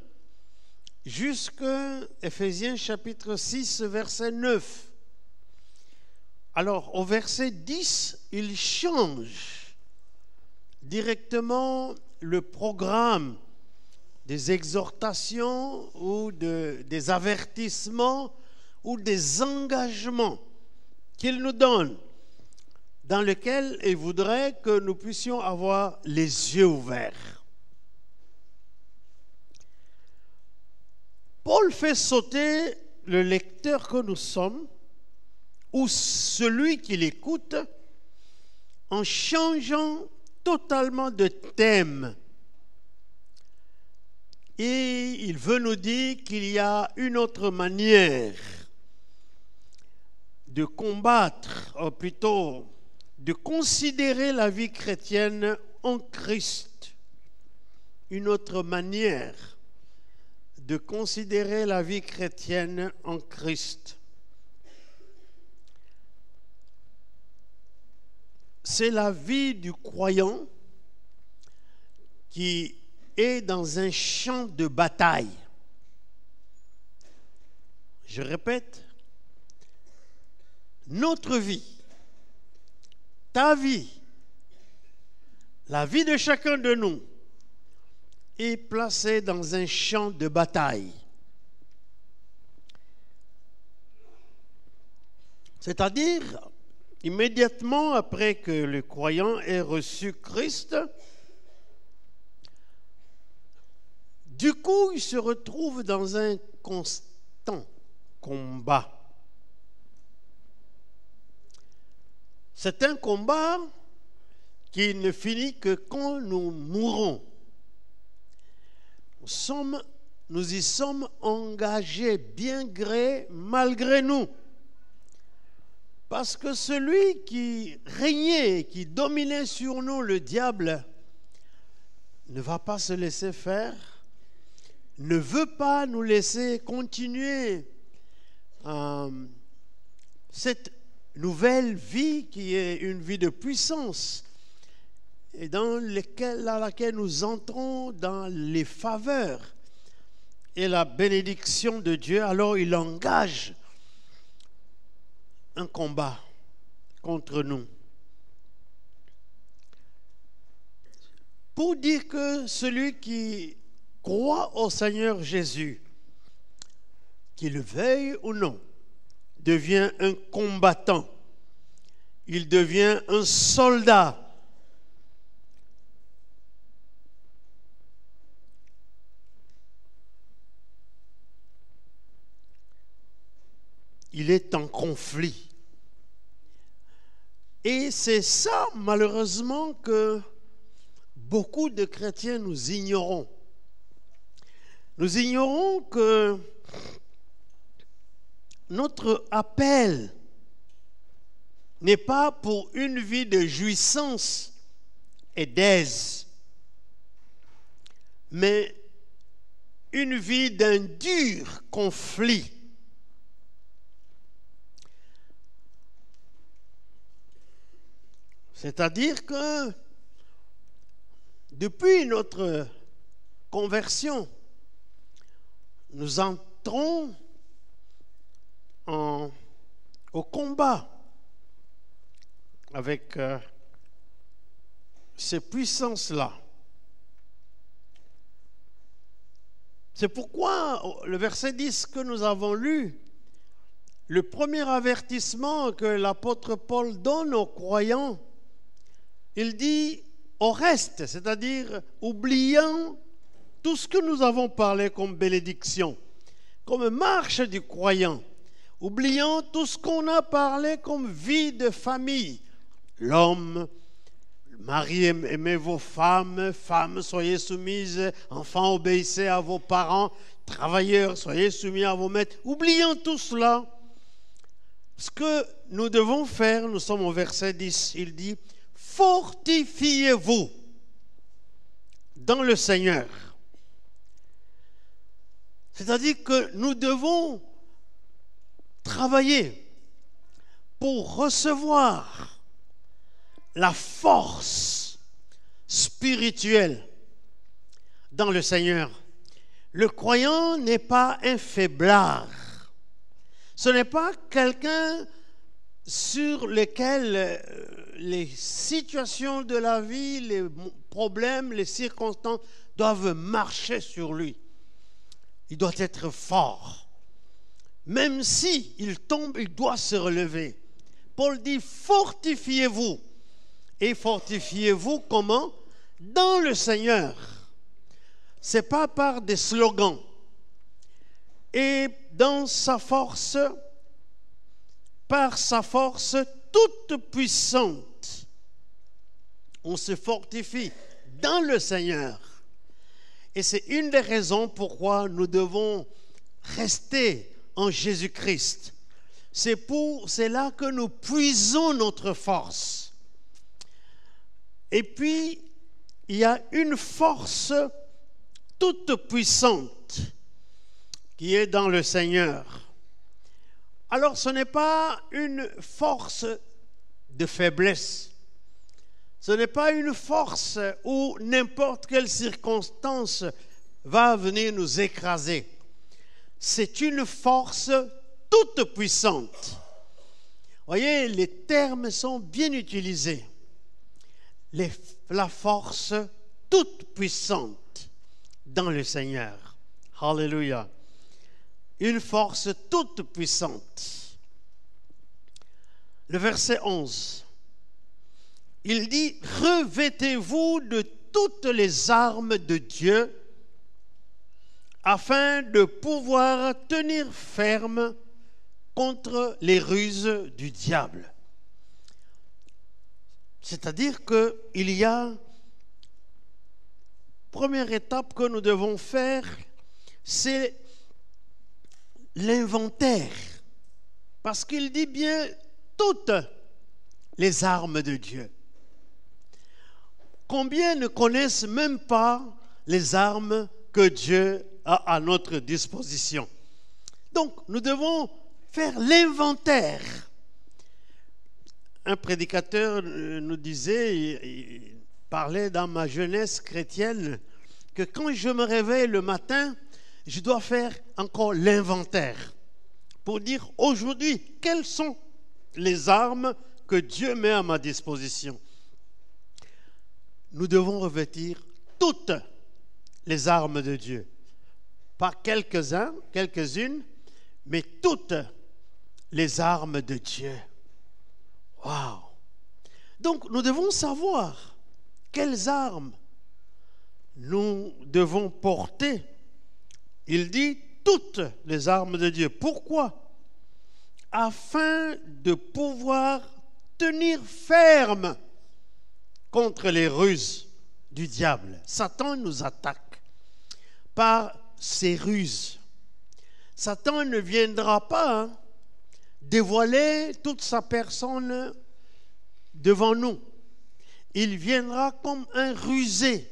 jusqu'à Éphésiens chapitre 6, verset 9. Alors, au verset 10, il change directement le programme des exhortations ou des avertissements ou des engagements qu'il nous donne, dans lesquels il voudrait que nous puissions avoir les yeux ouverts. Paul fait sauter le lecteur que nous sommes ou celui qui l'écoute en changeant totalement de thème. Et il veut nous dire qu'il y a une autre manière de combattre, ou plutôt de considérer la vie chrétienne en Christ. Une autre manière de considérer la vie chrétienne en Christ. C'est la vie du croyant qui est dans un champ de bataille. Je répète, notre vie, ta vie, la vie de chacun de nous est placée dans un champ de bataille. C'est-à-dire, immédiatement après que le croyant ait reçu Christ, du coup, il se retrouve dans un constant combat. C'est un combat qui ne finit que quand nous mourrons. Nous y sommes engagés, bien gré, malgré nous. Parce que celui qui régnait, qui dominait sur nous, le diable, ne va pas se laisser faire, ne veut pas nous laisser continuer cette nouvelle vie qui est une vie de puissance et dans laquelle nous entrons dans les faveurs et la bénédiction de Dieu. Alors il engage un combat contre nous. Pour dire que celui qui croit au Seigneur Jésus, qu'il le veuille ou non, devient un combattant. Il devient un soldat. il est en conflit. Et c'est ça, malheureusement, que beaucoup de chrétiens nous ignorons. Nous ignorons que notre appel n'est pas pour une vie de jouissance et d'aise, mais une vie d'un dur conflit. C'est-à-dire que depuis notre conversion, nous entrons au combat avec ces puissances-là. C'est pourquoi le verset 10 que nous avons lu, le premier avertissement que l'apôtre Paul donne aux croyants, il dit au reste, c'est-à-dire oubliant tout ce que nous avons parlé comme bénédiction, comme marche du croyant, oubliant tout ce qu'on a parlé comme vie de famille. L'homme, mari, aimez vos femmes, femmes, soyez soumises, enfants, obéissez à vos parents, travailleurs, soyez soumis à vos maîtres. Oubliant tout cela, ce que nous devons faire, nous sommes au verset 10, il dit, fortifiez-vous dans le Seigneur. C'est-à-dire que nous devons travailler pour recevoir la force spirituelle dans le Seigneur. Le croyant n'est pas un faiblard. Ce n'est pas quelqu'un sur lequel les situations de la vie, les problèmes, les circonstances doivent marcher sur lui. Il doit être fort. Même si il tombe, il doit se relever. Paul dit, fortifiez-vous. Et fortifiez-vous comment? Dans le Seigneur. Ce n'est pas par des slogans. Et dans sa force, par sa force toute puissante, on se fortifie dans le Seigneur. Et c'est une des raisons pourquoi nous devons rester en Jésus-Christ. C'est là que nous puisons notre force. Et puis, il y a une force toute puissante qui est dans le Seigneur. Alors, ce n'est pas une force de faiblesse. Ce n'est pas une force où n'importe quelle circonstance va venir nous écraser. C'est une force toute puissante. Voyez, les termes sont bien utilisés. La force toute puissante dans le Seigneur. Alléluia. Une force toute puissante. Le verset 11. Il dit, revêtez-vous de toutes les armes de Dieu afin de pouvoir tenir ferme contre les ruses du diable. C'est-à-dire qu'il y a, première étape que nous devons faire, c'est l'inventaire. Parce qu'il dit bien toutes les armes de Dieu. Combien ne connaissent même pas les armes que Dieu a à notre disposition? Donc, nous devons faire l'inventaire. Un prédicateur nous disait, il parlait dans ma jeunesse chrétienne, que quand je me réveille le matin, je dois faire encore l'inventaire pour dire aujourd'hui quelles sont les armes que Dieu met à ma disposition. Nous devons revêtir toutes les armes de Dieu. Pas quelques-unes, mais toutes les armes de Dieu. Waouh! Donc, nous devons savoir quelles armes nous devons porter. Il dit toutes les armes de Dieu. Pourquoi? afin de pouvoir tenir ferme contre les ruses du diable. Satan nous attaque par ses ruses. Satan ne viendra pas dévoiler toute sa personne devant nous. Il viendra comme un rusé.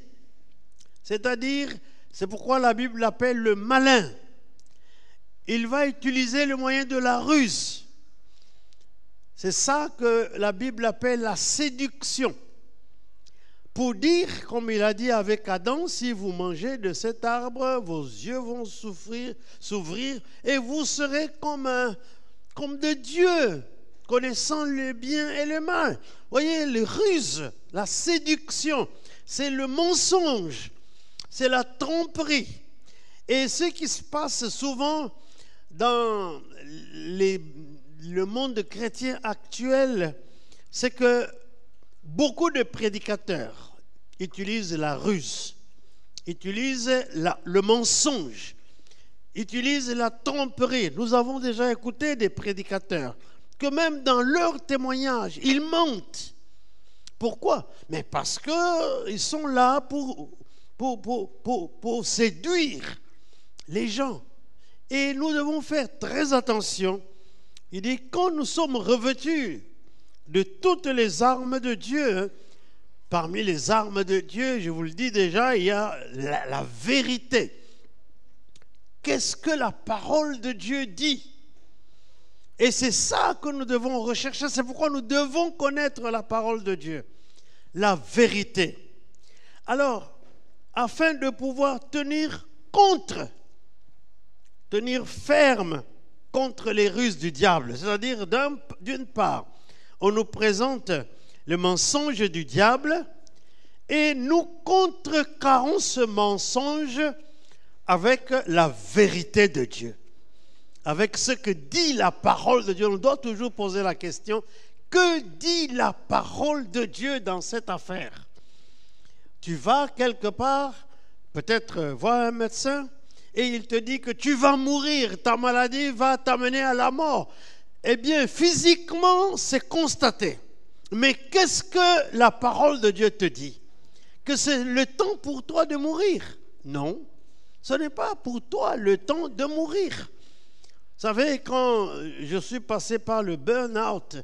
C'est-à-dire, c'est pourquoi la Bible l'appelle le malin. Il va utiliser le moyen de la ruse. C'est ça que la Bible appelle la séduction. Pour dire, comme il a dit avec Adam, si vous mangez de cet arbre, vos yeux vont s'ouvrir et vous serez comme de Dieu, connaissant le bien et le mal. Voyez, les ruses, la séduction, c'est le mensonge, c'est la tromperie. Et ce qui se passe souvent dans le monde chrétien actuel, c'est que beaucoup de prédicateurs utilisent la ruse, utilisent le mensonge, utilisent la tromperie. Nous avons déjà écouté des prédicateurs que même dans leurs témoignages, ils mentent. Pourquoi? Mais parce qu'ils sont là pour séduire les gens. Et nous devons faire très attention. Il dit, quand nous sommes revêtus de toutes les armes de Dieu, parmi les armes de Dieu, je vous le dis déjà, il y a la vérité. Qu'est-ce que la parole de Dieu dit? Et c'est ça que nous devons rechercher. C'est pourquoi nous devons connaître la parole de Dieu, la vérité. Alors, afin de pouvoir tenir ferme contre les ruses du diable, c'est-à-dire d'une part, on nous présente le mensonge du diable et nous contrecarrons ce mensonge avec la vérité de Dieu, avec ce que dit la parole de Dieu. On doit toujours poser la question, que dit la parole de Dieu dans cette affaire? Tu vas quelque part, peut-être voir un médecin, et il te dit que tu vas mourir, ta maladie va t'amener à la mort. Eh bien, physiquement, c'est constaté. Mais qu'est-ce que la parole de Dieu te dit? Que c'est le temps pour toi de mourir? Non, ce n'est pas pour toi le temps de mourir. Vous savez, quand je suis passé par le burn-out,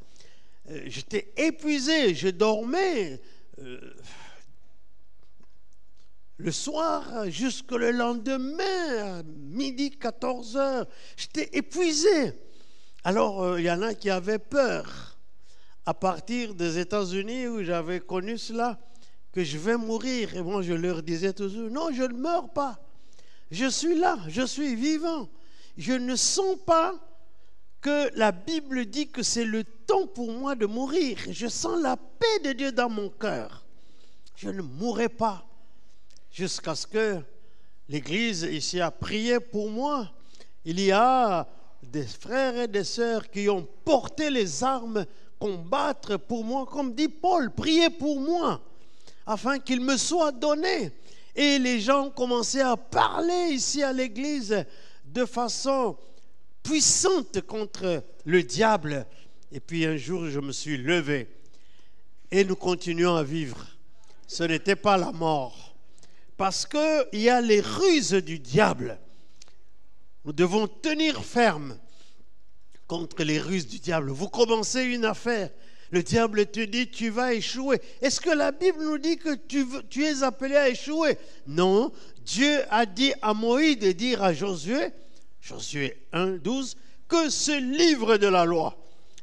j'étais épuisé, je dormais le soir jusque le lendemain, à midi, 14 heures, j'étais épuisé. Alors, il y en a qui avaient peur, à partir des États-Unis où j'avais connu cela, que je vais mourir. Et moi, je leur disais toujours, non, je ne meurs pas. Je suis là, je suis vivant. Je ne sens pas que la Bible dit que c'est le temps pour moi de mourir. Je sens la paix de Dieu dans mon cœur. Je ne mourrai pas. Jusqu'à ce que l'Église ici a prié pour moi. Il y a des frères et des sœurs qui ont porté les armes, combattre pour moi, comme dit Paul, priez pour moi, afin qu'il me soit donné. Et les gens ont commencé à parler ici à l'Église de façon puissante contre le diable. Et puis un jour, je me suis levé et nous continuons à vivre. Ce n'était pas la mort. Parce qu'il y a les ruses du diable. Nous devons tenir ferme contre les ruses du diable. Vous commencez une affaire, le diable te dit tu vas échouer. Est-ce que la Bible nous dit que tu es appelé à échouer? Non, Dieu a dit à Moïse de dire à Josué, Josué 1, 12, que ce livre de la loi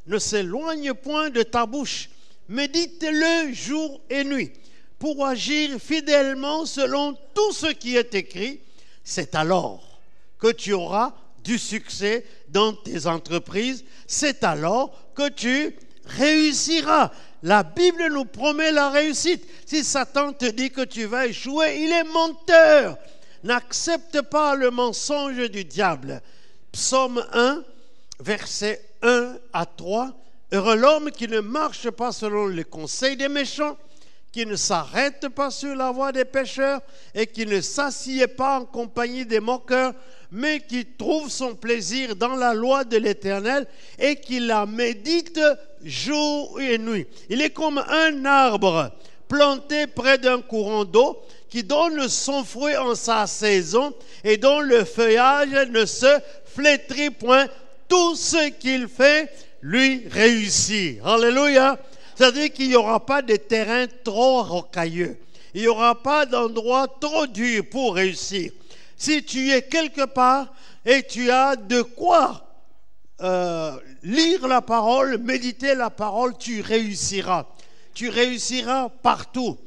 ne s'éloigne point de ta bouche. Médite-le jour et nuit, pour agir fidèlement selon tout ce qui est écrit. C'est alors que tu auras du succès dans tes entreprises. C'est alors que tu réussiras. La Bible nous promet la réussite. Si Satan te dit que tu vas échouer, il est menteur. N'accepte pas le mensonge du diable. Psaume 1, versets 1 à 3. Heureux l'homme qui ne marche pas selon les conseils des méchants, qui ne s'arrête pas sur la voie des pécheurs et qui ne s'assied pas en compagnie des moqueurs, mais qui trouve son plaisir dans la loi de l'Éternel et qui la médite jour et nuit. Il est comme un arbre planté près d'un courant d'eau qui donne son fruit en sa saison et dont le feuillage ne se flétrit point. Tout ce qu'il fait lui réussit. Alléluia. C'est-à-dire qu'il n'y aura pas de terrain trop rocailleux. Il n'y aura pas d'endroit trop dur pour réussir. Si tu es quelque part et tu as de quoi lire la parole, méditer la parole, tu réussiras. Tu réussiras partout.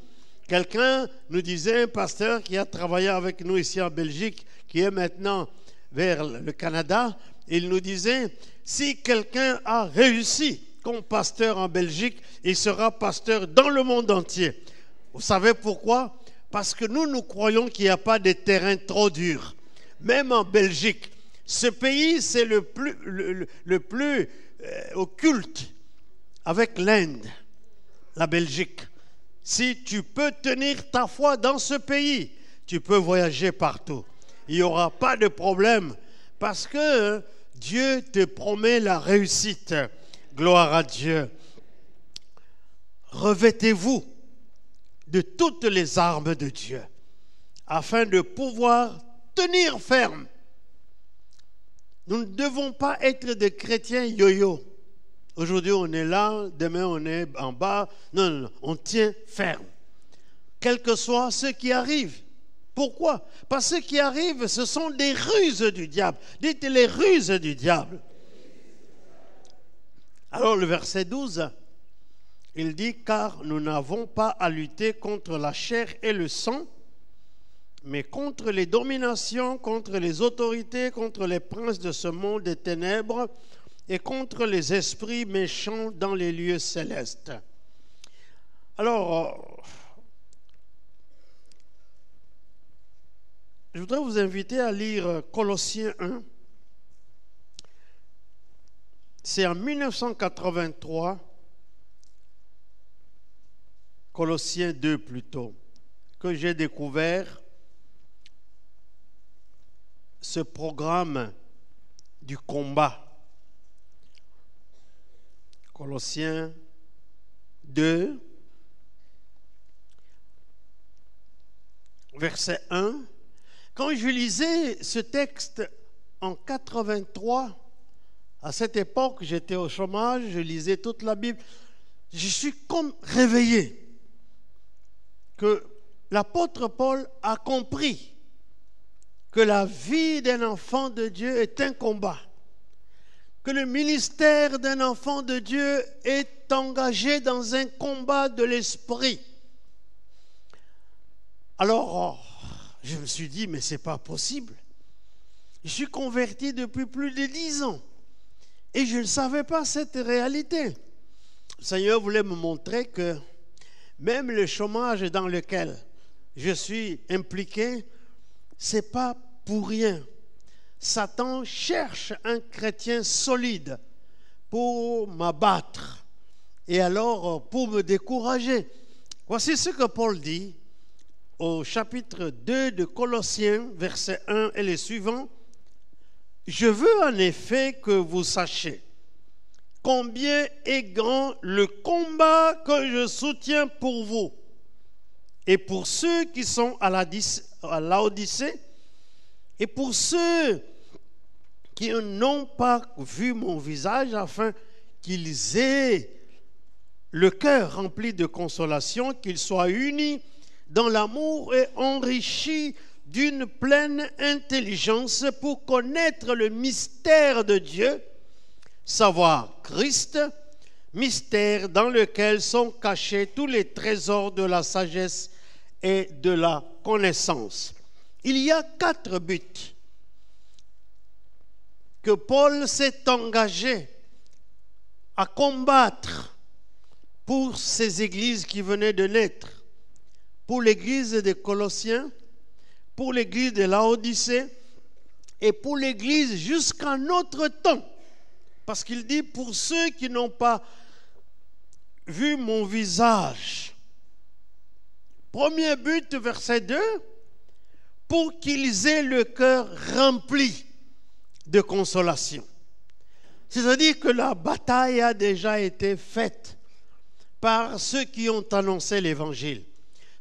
Quelqu'un nous disait, un pasteur qui a travaillé avec nous ici en Belgique, qui est maintenant vers le Canada, il nous disait, si quelqu'un a réussi comme pasteur en Belgique, il sera pasteur dans le monde entier. Vous savez pourquoi? Parce que nous croyons qu'il n'y a pas de terrain trop dur. Même en Belgique, ce pays, c'est le plus occulte avec l'Inde, la Belgique. Si tu peux tenir ta foi dans ce pays, tu peux voyager partout. Il n'y aura pas de problème parce que Dieu te promet la réussite. Gloire à Dieu. Revêtez-vous de toutes les armes de Dieu afin de pouvoir tenir ferme. Nous ne devons pas être des chrétiens yo-yo. Aujourd'hui, on est là, demain, on est en bas. Non, non, non, on tient ferme. Quel que soit ce qui arrive. Pourquoi? Parce que ce qui arrive, ce sont des ruses du diable. Dites les ruses du diable. Alors, le verset 12, il dit, car nous n'avons pas à lutter contre la chair et le sang, mais contre les dominations, contre les autorités, contre les princes de ce monde des ténèbres, et contre les esprits méchants dans les lieux célestes. Alors, je voudrais vous inviter à lire Colossiens 1. C'est en 1983, Colossiens 2 plutôt, que j'ai découvert ce programme du combat. Colossiens 2, verset 1. Quand je lisais ce texte en 83, à cette époque, j'étais au chômage, je lisais toute la Bible, je suis comme réveillé que l'apôtre Paul a compris que la vie d'un enfant de Dieu est un combat, que le ministère d'un enfant de Dieu est engagé dans un combat de l'esprit. Alors, je me suis dit, mais ce n'est pas possible. Je suis converti depuis plus de 10 ans et je ne savais pas cette réalité. Le Seigneur voulait me montrer que même le chômage dans lequel je suis impliqué, ce n'est pas pour rien. Satan cherche un chrétien solide pour m'abattre et alors pour me décourager. Voici ce que Paul dit au chapitre 2 de Colossiens, versets 1 et les suivants. Je veux en effet que vous sachiez combien est grand le combat que je soutiens pour vous et pour ceux qui sont à Laodicée et pour ceux qui n'ont pas vu mon visage, afin qu'ils aient le cœur rempli de consolation, qu'ils soient unis dans l'amour et enrichis d'une pleine intelligence pour connaître le mystère de Dieu, savoir Christ, mystère dans lequel sont cachés tous les trésors de la sagesse et de la connaissance. Il y a 4 buts que Paul s'est engagé à combattre pour ces églises qui venaient de naître, pour l'église des Colossiens, pour l'église de Laodicée et pour l'église jusqu'à notre temps. Parce qu'il dit, pour ceux qui n'ont pas vu mon visage, Premier but, verset 2, pour qu'ils aient le cœur rempli de consolation. C'est-à-dire que la bataille a déjà été faite par ceux qui ont annoncé l'évangile.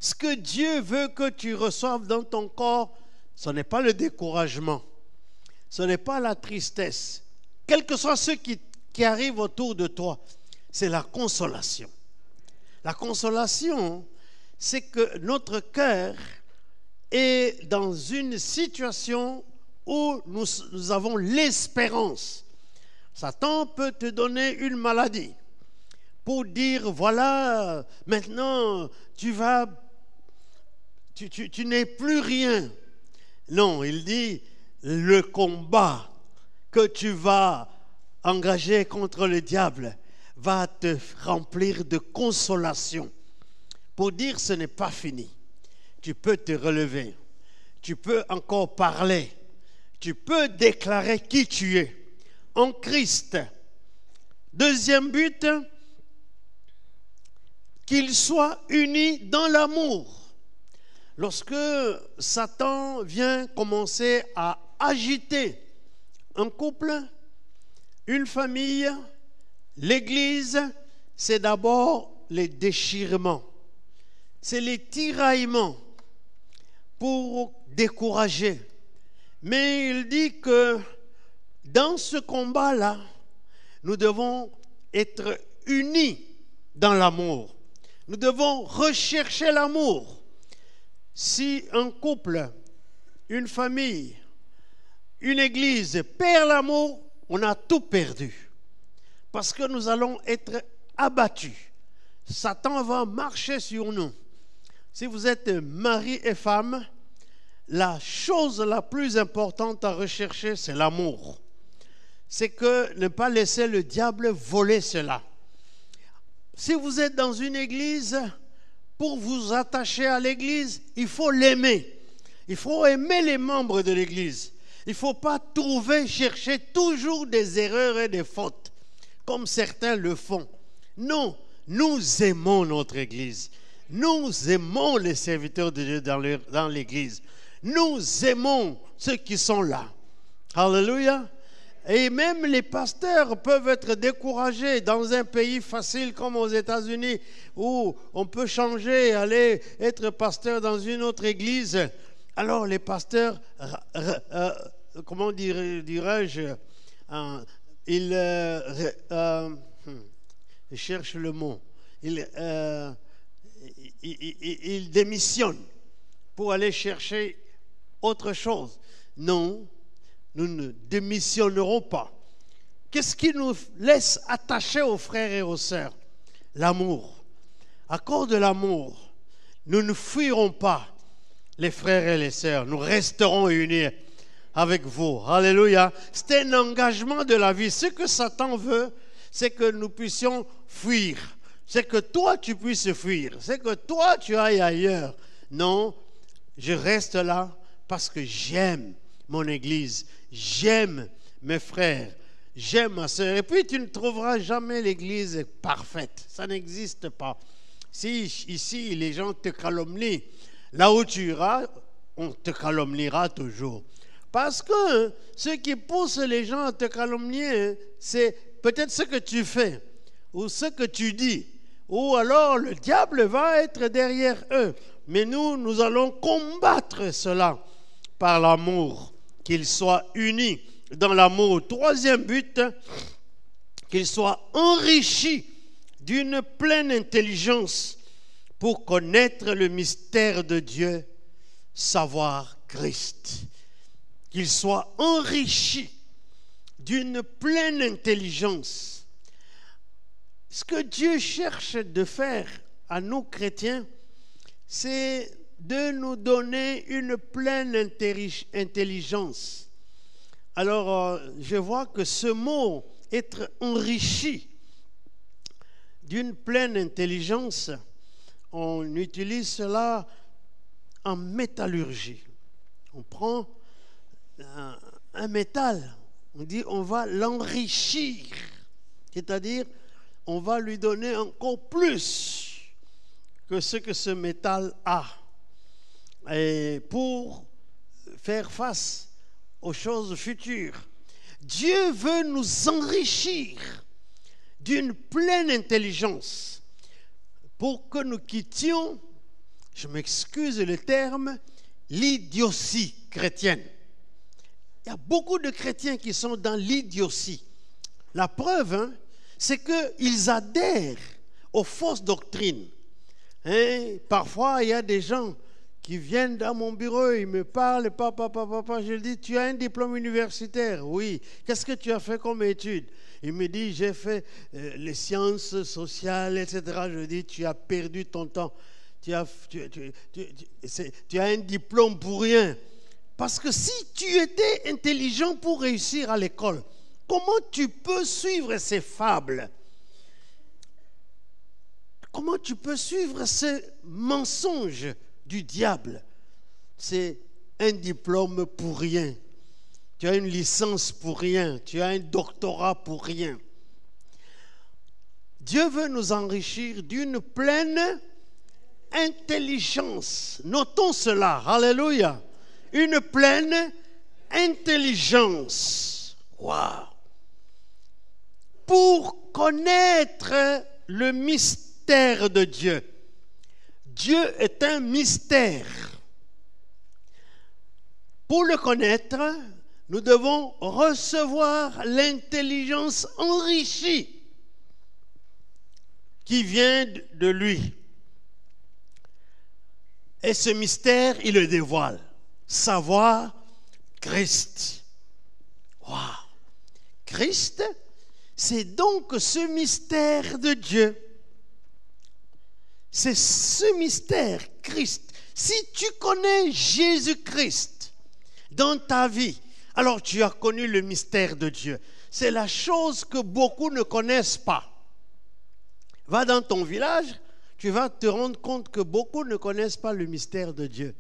Ce que Dieu veut que tu reçoives dans ton corps, ce n'est pas le découragement, ce n'est pas la tristesse. Quels que soient ceux qui arrivent autour de toi, c'est la consolation. La consolation, c'est que notre cœur est dans une situation où nous avons l'espérance. Satan peut te donner une maladie pour dire, voilà, maintenant, tu n'es plus rien. Non, il dit, le combat que tu vas engager contre le diable va te remplir de consolation pour dire, ce n'est pas fini. Tu peux te relever, tu peux encore parler, tu peux déclarer qui tu es en Christ. Deuxième but, qu'ils soient unis dans l'amour. Lorsque Satan vient commencer à agiter un couple, une famille, l'Église, c'est d'abord les déchirements, c'est les tiraillements pour décourager. Mais il dit que dans ce combat-là, nous devons être unis dans l'amour. Nous devons rechercher l'amour. Si un couple, une famille, une église perd l'amour, on a tout perdu. Parce que nous allons être abattus. Satan va marcher sur nous. Si vous êtes mari et femme, la chose la plus importante à rechercher, c'est l'amour. C'est que ne pas laisser le diable voler cela. Si vous êtes dans une église, pour vous attacher à l'église, il faut l'aimer. Il faut aimer les membres de l'église. Il ne faut pas chercher toujours des erreurs et des fautes, comme certains le font. Non, nous aimons notre église. Nous aimons les serviteurs de Dieu dans l'église. Nous aimons ceux qui sont là. Alléluia. Et même les pasteurs peuvent être découragés dans un pays facile comme aux États-Unis où on peut changer et aller être pasteur dans une autre église. Alors les pasteurs, comment dirais-je, ils cherchent le mot, ils démissionnent pour aller chercher autre chose. Non. Nous ne démissionnerons pas. Qu'est-ce qui nous laisse attachés aux frères et aux sœurs? L'amour. À cause de l'amour, nous ne fuirons pas les frères et les sœurs. Nous resterons unis avec vous. Alléluia. C'est un engagement de la vie. Ce que Satan veut, c'est que nous puissions fuir. C'est que toi, tu puisses fuir. C'est que toi, tu ailles ailleurs. Non, je reste là parce que j'aime mon église. J'aime mes frères, j'aime ma soeur. Et puis tu ne trouveras jamais l'église parfaite. Ça n'existe pas. Si ici les gens te calomnient, là où tu iras, on te calomniera toujours. Parce que ce qui pousse les gens à te calomnier, c'est peut-être ce que tu fais, ou ce que tu dis, ou alors le diable va être derrière eux. Mais nous allons combattre cela par l'amour. Qu'ils soient unis dans l'amour. Troisième but, qu'ils soient enrichis d'une pleine intelligence pour connaître le mystère de Dieu, savoir Christ. Qu'ils soient enrichis d'une pleine intelligence. Ce que Dieu cherche de faire à nous chrétiens, c'est de nous donner une pleine intelligence. Alors, je vois que ce mot, être enrichi d'une pleine intelligence, on utilise cela en métallurgie. On prend un métal, on dit on va l'enrichir, c'est-à-dire on va lui donner encore plus que ce que ce métal a. Et pour faire face aux choses futures, Dieu veut nous enrichir d'une pleine intelligence pour que nous quittions, je m'excuse le terme, l'idiotie chrétienne. Il y a beaucoup de chrétiens qui sont dans l'idiotie. La preuve, c'est qu'ils adhèrent aux fausses doctrines. Parfois, il y a des gens qui viennent dans mon bureau, ils me parlent, papa, je lui dis, tu as un diplôme universitaire? Oui. Qu'est-ce que tu as fait comme étude? Il me dit, j'ai fait les sciences sociales, etc. Je lui dis, tu as perdu ton temps. Tu as un diplôme pour rien. Parce que si tu étais intelligent pour réussir à l'école, comment tu peux suivre ces fables? Comment tu peux suivre ce mensonge du diable? C'est un diplôme pour rien. Tu as une licence pour rien. Tu as un doctorat pour rien. Dieu veut nous enrichir d'une pleine intelligence. Notons cela. Alléluia. Une pleine intelligence. Waouh. Pour connaître le mystère de Dieu. Dieu est un mystère. Pour le connaître, nous devons recevoir l'intelligence enrichie qui vient de lui. Et ce mystère, il le dévoile. Savoir Christ. Wow. Christ, c'est donc ce mystère de Dieu. C'est ce mystère, Christ. Si tu connais Jésus-Christ dans ta vie, alors tu as connu le mystère de Dieu. C'est la chose que beaucoup ne connaissent pas. Va dans ton village, tu vas te rendre compte que beaucoup ne connaissent pas le mystère de Dieu.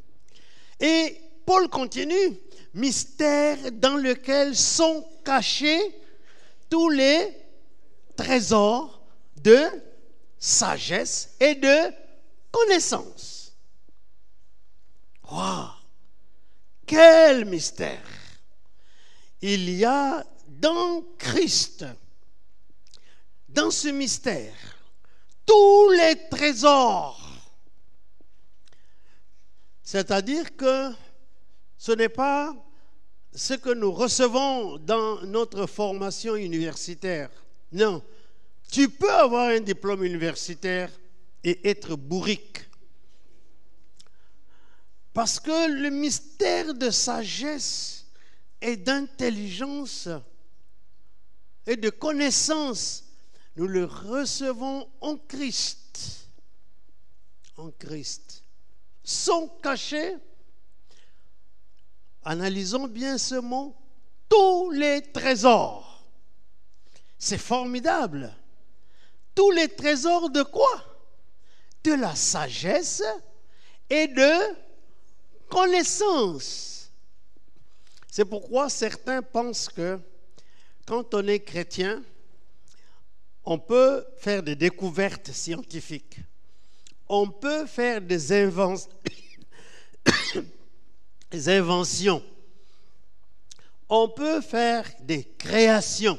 Et Paul continue, mystère dans lequel sont cachés tous les trésors de sagesse et de connaissance. Wow! Quel mystère! Il y a dans Christ, dans ce mystère, tous les trésors. C'est-à-dire que ce n'est pas ce que nous recevons dans notre formation universitaire. Non. Tu peux avoir un diplôme universitaire et être bourrique. Parce que le mystère de sagesse et d'intelligence et de connaissance, nous le recevons en Christ. En Christ. Sont cachés, analysons bien ce mot, tous les trésors. C'est formidable. Tous les trésors de quoi? De la sagesse et de connaissance. C'est pourquoi certains pensent que quand on est chrétien, on peut faire des découvertes scientifiques. On peut faire des inventions. On peut faire des créations.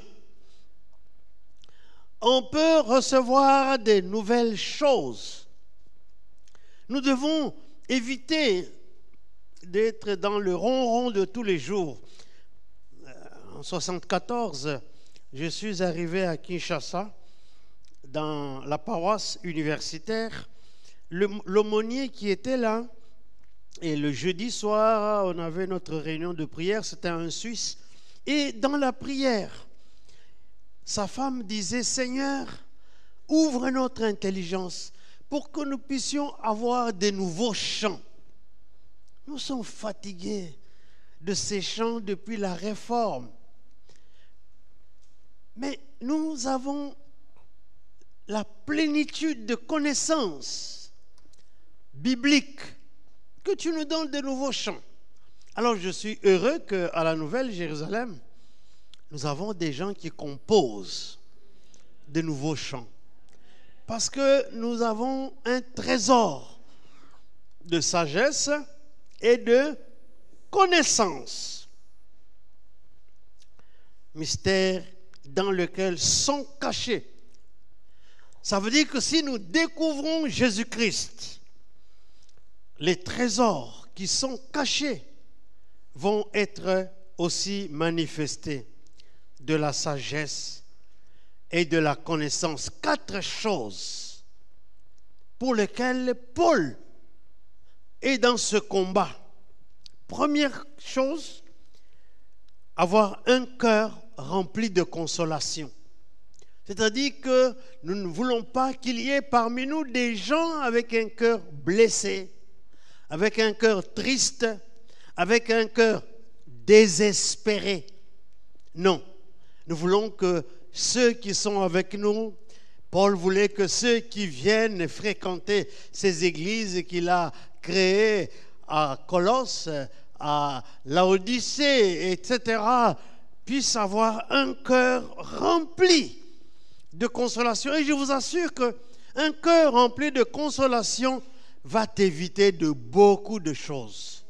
On peut recevoir des nouvelles choses. Nous devons éviter d'être dans le ronron de tous les jours. En 1974, je suis arrivé à Kinshasa, dans la paroisse universitaire. L'aumônier qui était là, et le jeudi soir, on avait notre réunion de prière, c'était un Suisse. Et dans la prière, sa femme disait, Seigneur, ouvre notre intelligence pour que nous puissions avoir des nouveaux chants. Nous sommes fatigués de ces chants depuis la Réforme. Mais nous avons la plénitude de connaissances bibliques, que tu nous donnes de nouveaux chants. Alors je suis heureux qu'à la Nouvelle Jérusalem, nous avons des gens qui composent de nouveaux chants. Parce que nous avons un trésor de sagesse et de connaissance. Mystère dans lequel sont cachés. Ça veut dire que si nous découvrons Jésus-Christ, les trésors qui sont cachés vont être aussi manifestés, de la sagesse et de la connaissance. 4 choses pour lesquelles Paul est dans ce combat. Première chose, avoir un cœur rempli de consolation. C'est-à-dire que nous ne voulons pas qu'il y ait parmi nous des gens avec un cœur blessé, avec un cœur triste, avec un cœur désespéré. Non, nous voulons que ceux qui sont avec nous, Paul voulait que ceux qui viennent fréquenter ces églises qu'il a créées à Colosse, à Laodicée, etc., puissent avoir un cœur rempli de consolation. Et je vous assure qu'un cœur rempli de consolation va t'éviter de beaucoup de choses.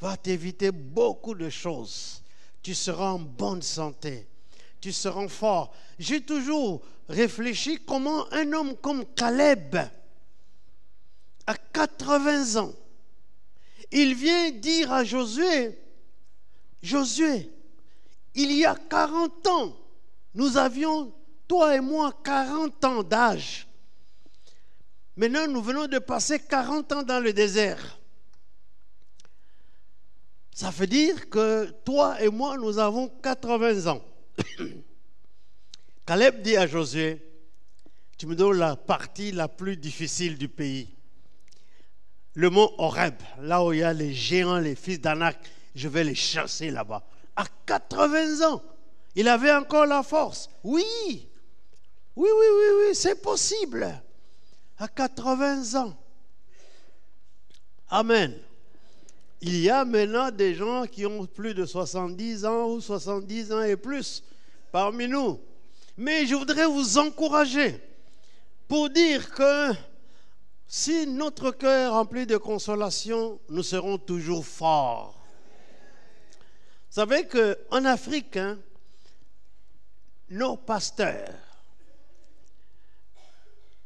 Va t'éviter beaucoup de choses. Tu seras en bonne santé. Tu seras fort. J'ai toujours réfléchi comment un homme comme Caleb, à 80 ans, il vient dire à Josué, Josué, il y a 40 ans, nous avions, toi et moi, 40 ans d'âge. Maintenant, nous venons de passer 40 ans dans le désert. Ça veut dire que toi et moi, nous avons 80 ans. Caleb dit à Josué, tu me donnes la partie la plus difficile du pays. Le mont Horeb, là où il y a les géants, les fils d'Anak, je vais les chasser là-bas. À 80 ans, il avait encore la force. Oui, c'est possible. À 80 ans. Amen. Il y a maintenant des gens qui ont plus de 70 ans ou 70 ans et plus parmi nous. Mais je voudrais vous encourager pour dire que si notre cœur est rempli de consolation, nous serons toujours forts. Vous savez qu'en Afrique, nos pasteurs,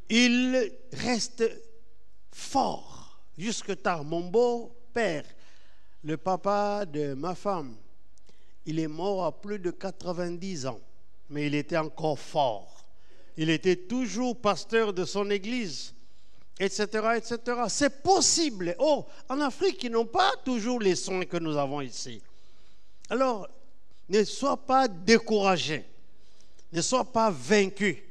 ils restent forts jusque tard. Mon beau-père, le papa de ma femme, il est mort à plus de 90 ans, mais il était encore fort. Il était toujours pasteur de son église, etc., etc. C'est possible. Oh, en Afrique, ils n'ont pas toujours les soins que nous avons ici. Alors, ne sois pas découragé. Ne sois pas vaincu.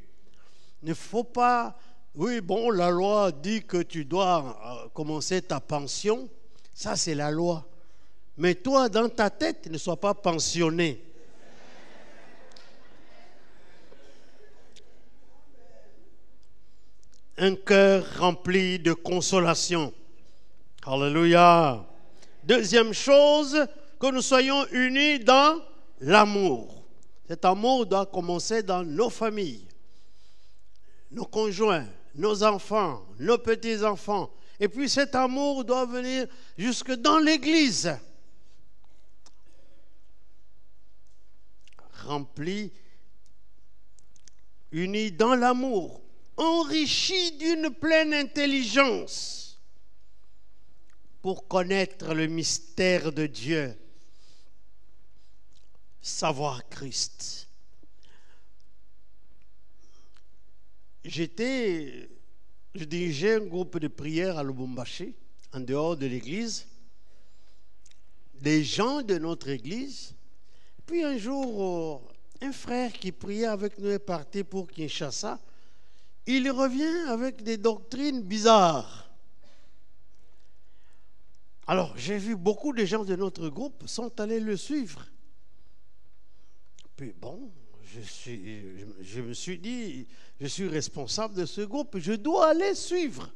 Il ne faut pas... Oui, bon, la loi dit que tu dois commencer ta pension. Ça, c'est la loi. Mais toi, dans ta tête, ne sois pas pensionné. Un cœur rempli de consolation. Alléluia. Deuxième chose, que nous soyons unis dans l'amour. Cet amour doit commencer dans nos familles, nos conjoints, nos enfants, nos petits-enfants. Et puis cet amour doit venir jusque dans l'église. Rempli, unis dans l'amour, enrichis d'une pleine intelligence pour connaître le mystère de Dieu, savoir Christ. Je dirigeais un groupe de prière à Lubumbashi, en dehors de l'église. Des gens de notre église. Puis un jour, un frère qui priait avec nous est parti pour Kinshasa. Il revient avec des doctrines bizarres. Alors, j'ai vu beaucoup de gens de notre groupe sont allés le suivre. Puis bon, je me suis dit, je suis responsable de ce groupe, je dois aller suivre.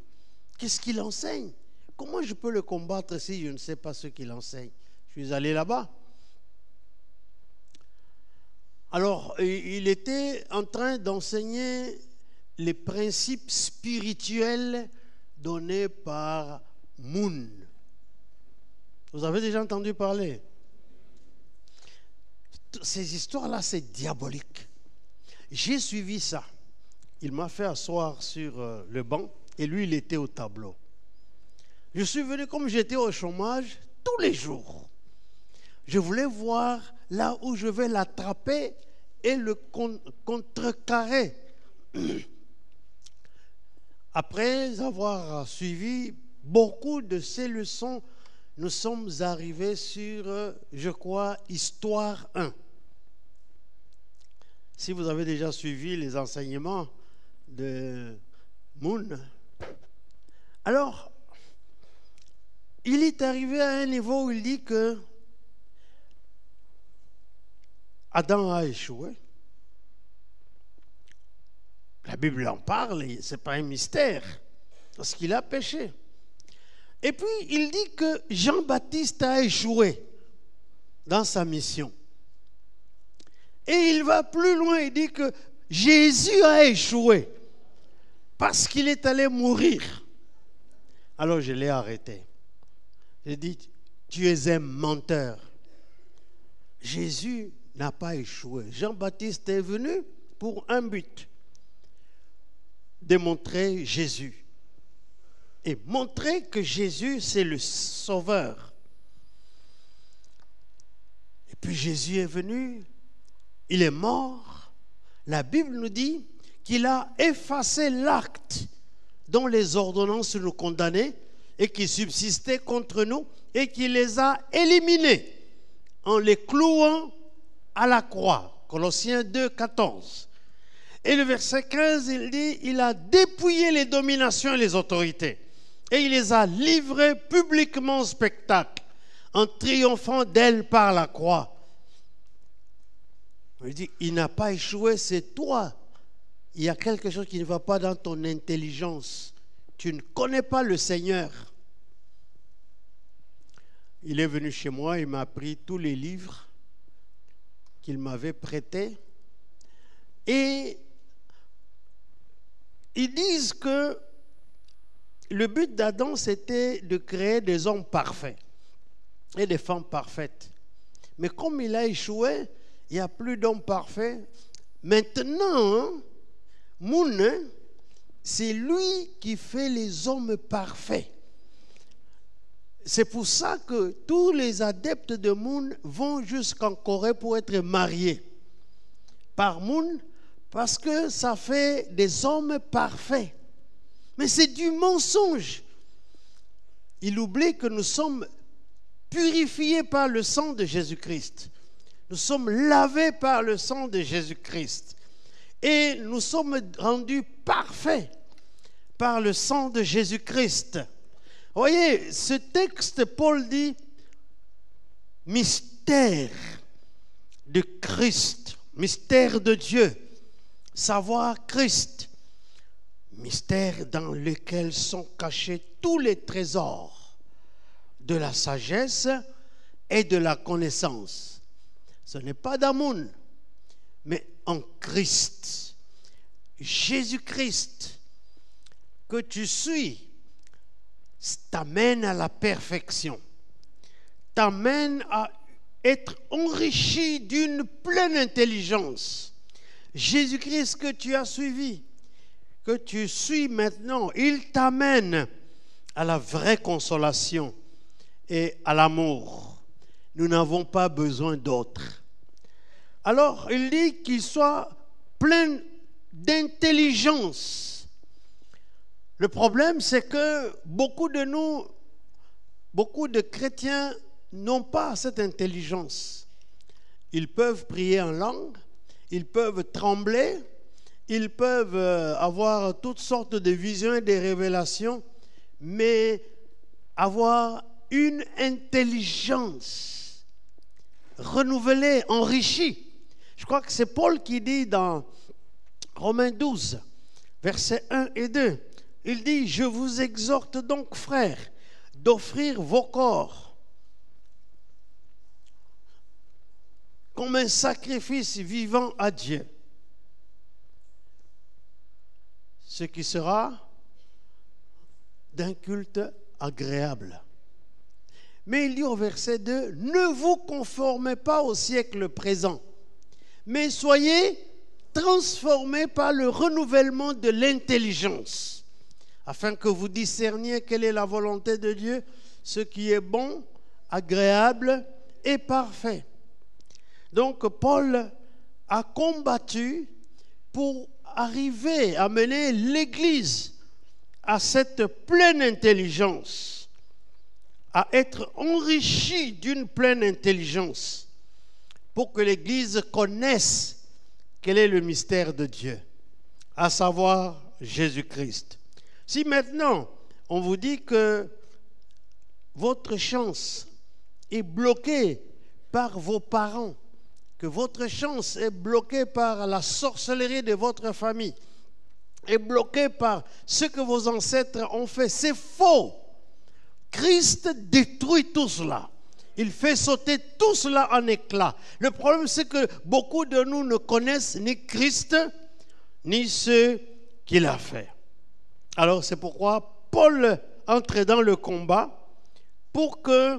Qu'est-ce qu'il enseigne? Comment je peux le combattre si je ne sais pas ce qu'il enseigne? Je suis allé là-bas. Alors, il était en train d'enseigner les principes spirituels donnés par Moon. Vous avez déjà entendu parler? Ces histoires-là, c'est diabolique. J'ai suivi ça. Il m'a fait asseoir sur le banc et lui, il était au tableau. Je suis venu, comme j'étais au chômage, tous les jours. Je voulais voir là où je vais l'attraper et le contrecarrer. Après avoir suivi beaucoup de ces leçons, nous sommes arrivés sur, je crois, Histoire 1. Si vous avez déjà suivi les enseignements de Moon, alors, il est arrivé à un niveau où il dit que Adam a échoué. La Bible en parle, ce n'est pas un mystère, parce qu'il a péché. Et puis, il dit que Jean-Baptiste a échoué dans sa mission. Et il va plus loin, il dit que Jésus a échoué parce qu'il est allé mourir. Alors, je l'ai arrêté. J'ai dit, tu es un menteur. Jésus n'a pas échoué. Jean-Baptiste est venu pour un but. Démontrer Jésus. Et montrer que Jésus, c'est le Sauveur. Et puis Jésus est venu, il est mort. La Bible nous dit qu'il a effacé l'acte dont les ordonnances nous condamnaient et qui subsistaient contre nous et qui les a éliminés en les clouant à la croix. Colossiens 2, 14. Et le verset 15, il dit, il a dépouillé les dominations et les autorités. Et il les a livrées publiquement au spectacle, en triomphant d'elles par la croix. Il dit, il n'a pas échoué, c'est toi. Il y a quelque chose qui ne va pas dans ton intelligence. Tu ne connais pas le Seigneur. Il est venu chez moi, il m'a pris tous les livres qu'il m'avait prêtés. Et ils disent que le but d'Adam, c'était de créer des hommes parfaits et des femmes parfaites. Mais comme il a échoué, il n'y a plus d'hommes parfaits. Maintenant, Moon, c'est lui qui fait les hommes parfaits. C'est pour ça que tous les adeptes de Moon vont jusqu'en Corée pour être mariés par Moon, parce que ça fait des hommes parfaits. Mais c'est du mensonge. Il oublie que nous sommes purifiés par le sang de Jésus-Christ. Nous sommes lavés par le sang de Jésus-Christ. Et nous sommes rendus parfaits par le sang de Jésus-Christ. Vous voyez, ce texte, Paul dit, mystère de Christ, mystère de Dieu, savoir Christ. Mystère dans lequel sont cachés tous les trésors de la sagesse et de la connaissance. Ce n'est pas d'amour, mais en Christ. Jésus-Christ que tu suis t'amène à la perfection, t'amène à être enrichi d'une pleine intelligence. Jésus-Christ que tu as suivi, que tu suis maintenant, il t'amène à la vraie consolation et à l'amour. Nous n'avons pas besoin d'autre. Alors, il dit qu'il soit plein d'intelligence. Le problème, c'est que beaucoup de chrétiens n'ont pas cette intelligence. Ils peuvent prier en langue, ils peuvent trembler, ils peuvent avoir toutes sortes de visions et de révélations, mais avoir une intelligence renouvelée, enrichie. Je crois que c'est Paul qui dit dans Romains 12, versets 1 et 2, il dit, je vous exhorte donc, frères, d'offrir vos corps comme un sacrifice vivant à Dieu. ce qui sera d'un culte agréable. Mais il dit au verset 2, ne vous conformez pas au siècle présent, mais soyez transformés par le renouvellement de l'intelligence, afin que vous discerniez quelle est la volonté de Dieu, ce qui est bon, agréable et parfait. Donc Paul a combattu pour arriver à mener l'Église à cette pleine intelligence, à être enrichi d'une pleine intelligence, pour que l'Église connaisse quel est le mystère de Dieu, à savoir Jésus-Christ. Si maintenant on vous dit que votre chance est bloquée par vos parents, que votre chance est bloquée par la sorcellerie de votre famille, est bloquée par ce que vos ancêtres ont fait, c'est faux. Christ détruit tout cela. Il fait sauter tout cela en éclats. Le problème, c'est que beaucoup de nous ne connaissent ni Christ, ni ce qu'il a fait. Alors, c'est pourquoi Paul entre dans le combat pour que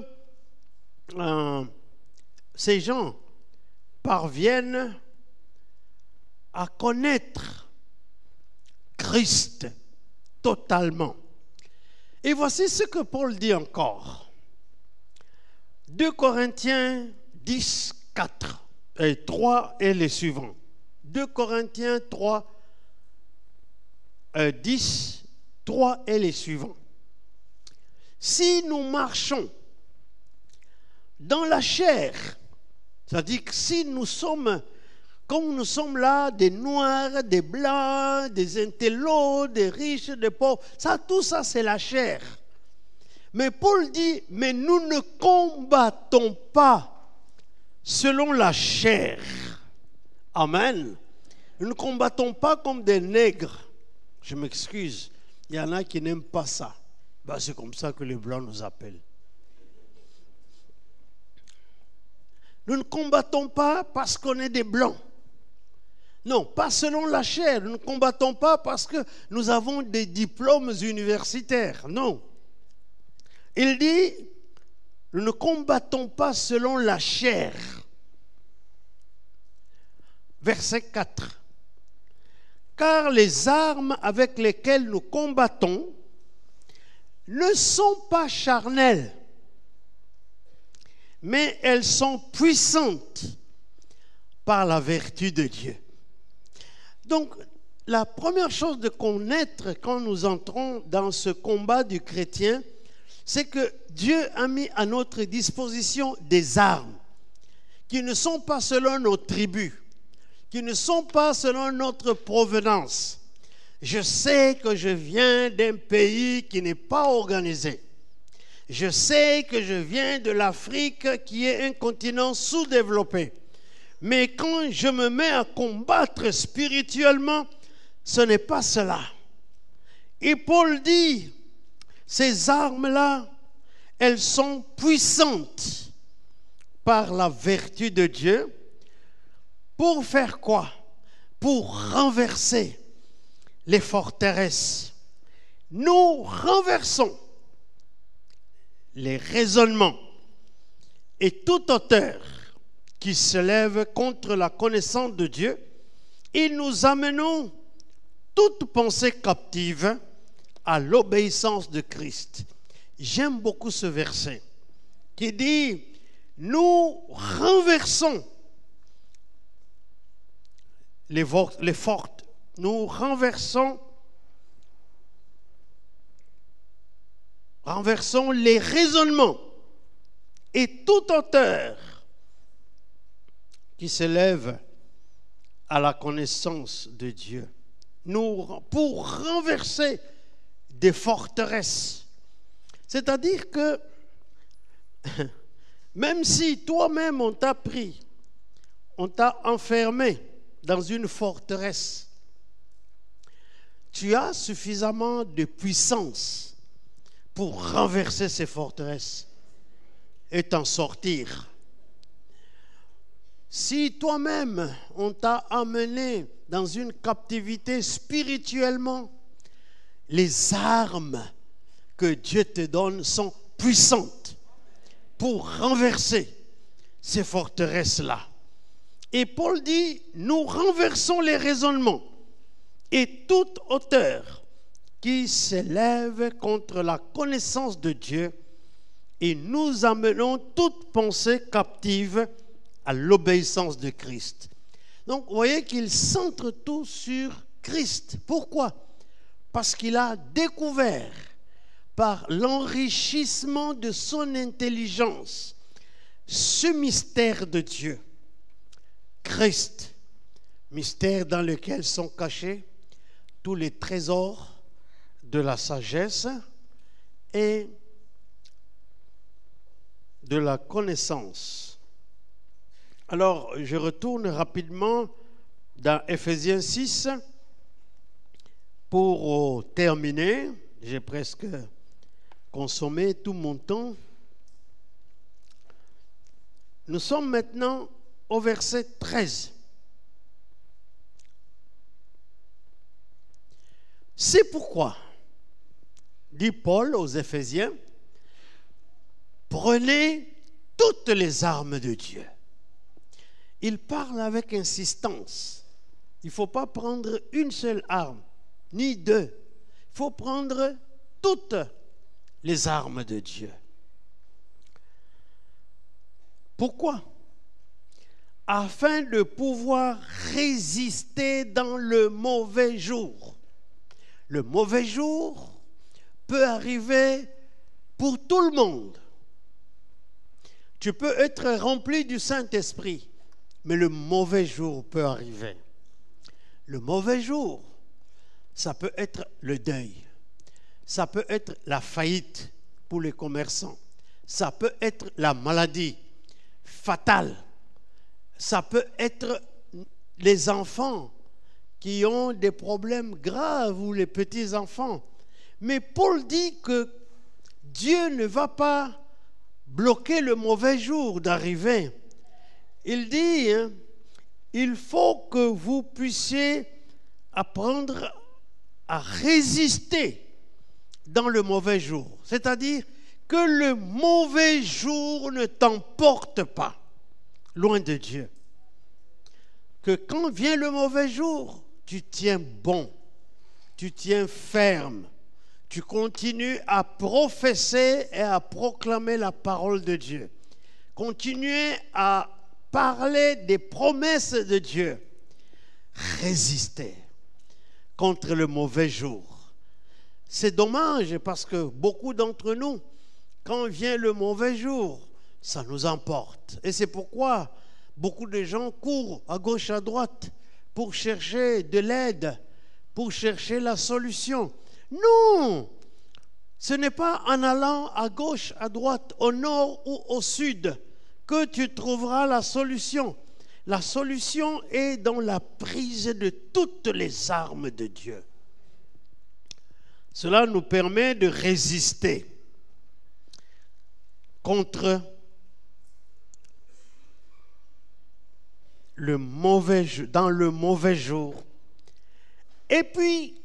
ces gens parviennent à connaître Christ totalement. Et voici ce que Paul dit encore. 2 Corinthiens 10, 4 et 3 et les suivants. 2 Corinthiens 10, 3 et les suivants. Si nous marchons dans la chair, c'est-à-dire que si nous sommes, comme nous sommes là, des noirs, des blancs, des intellos, des riches, des pauvres, ça, tout ça c'est la chair. Mais Paul dit, mais nous ne combattons pas selon la chair. Amen. Nous ne combattons pas comme des nègres. Je m'excuse, il y en a qui n'aiment pas ça. Ben, c'est comme ça que les blancs nous appellent. Nous ne combattons pas parce qu'on est des blancs. Non, pas selon la chair. Nous ne combattons pas parce que nous avons des diplômes universitaires. Non. Il dit, nous ne combattons pas selon la chair. Verset 4. Car les armes avec lesquelles nous combattons ne sont pas charnelles, mais elles sont puissantes par la vertu de Dieu. Donc, la première chose de connaître quand nous entrons dans ce combat du chrétien, c'est que Dieu a mis à notre disposition des armes qui ne sont pas selon nos tribus, qui ne sont pas selon notre provenance. Je sais que je viens d'un pays qui n'est pas organisé. Je sais que je viens de l'Afrique qui est un continent sous-développé. Mais quand je me mets à combattre spirituellement, ce n'est pas cela. Et Paul dit, ces armes-là, elles sont puissantes par la vertu de Dieu. Pour faire quoi? Pour renverser les forteresses. Nous renversons les raisonnements et toute hauteur qui se lève contre la connaissance de Dieu, et nous amenons toute pensée captive à l'obéissance de Christ. J'aime beaucoup ce verset qui dit, nous renversons les fortes, nous renversons les raisonnements et toute hauteur qui s'élève à la connaissance de Dieu. Pour renverser des forteresses. C'est-à-dire que même si toi-même on t'a pris, on t'a enfermé dans une forteresse, tu as suffisamment de puissance pour renverser ces forteresses et t'en sortir. Si toi-même on t'a amené dans une captivité spirituellement, les armes que Dieu te donne sont puissantes pour renverser ces forteresses-là. Et Paul dit, nous renversons les raisonnements et toute hauteur qui s'élève contre la connaissance de Dieu et nous amenons toute pensée captive à l'obéissance de Christ. Donc, vous voyez qu'il centre tout sur Christ. Pourquoi? Parce qu'il a découvert par l'enrichissement de son intelligence ce mystère de Dieu, Christ, mystère dans lequel sont cachés tous les trésors de la sagesse et de la connaissance. Alors, je retourne rapidement dans Ephésiens 6 pour terminer. J'ai presque consommé tout mon temps. Nous sommes maintenant au verset 13. C'est pourquoi, dit Paul aux Éphésiens, prenez toutes les armes de Dieu. Il parle avec insistance. Il ne faut pas prendre une seule arme, ni deux. Il faut prendre toutes les armes de Dieu. Pourquoi? Afin de pouvoir résister dans le mauvais jour. Le mauvais jour peut arriver pour tout le monde. Tu peux être rempli du Saint-Esprit, mais le mauvais jour peut arriver. Le mauvais jour, ça peut être le deuil. Ça peut être la faillite pour les commerçants. Ça peut être la maladie fatale. Ça peut être les enfants qui ont des problèmes graves ou les petits-enfants. Mais Paul dit que Dieu ne va pas bloquer le mauvais jour d'arriver. Il dit, il faut que vous puissiez apprendre à résister dans le mauvais jour. C'est-à-dire que le mauvais jour ne t'emporte pas loin de Dieu. Que quand vient le mauvais jour, tu tiens bon, tu tiens ferme, tu continues à professer et à proclamer la parole de Dieu. Continuez à parler des promesses de Dieu. Résistez contre le mauvais jour. C'est dommage parce que beaucoup d'entre nous, quand vient le mauvais jour, ça nous emporte. Et c'est pourquoi beaucoup de gens courent à gauche, à droite pour chercher de l'aide, pour chercher la solution. Non! Ce n'est pas en allant à gauche, à droite, au nord ou au sud que tu trouveras la solution. La solution est dans la prise de toutes les armes de Dieu. Cela nous permet de résister contre le mauvais jour, dans le mauvais jour. Et puis,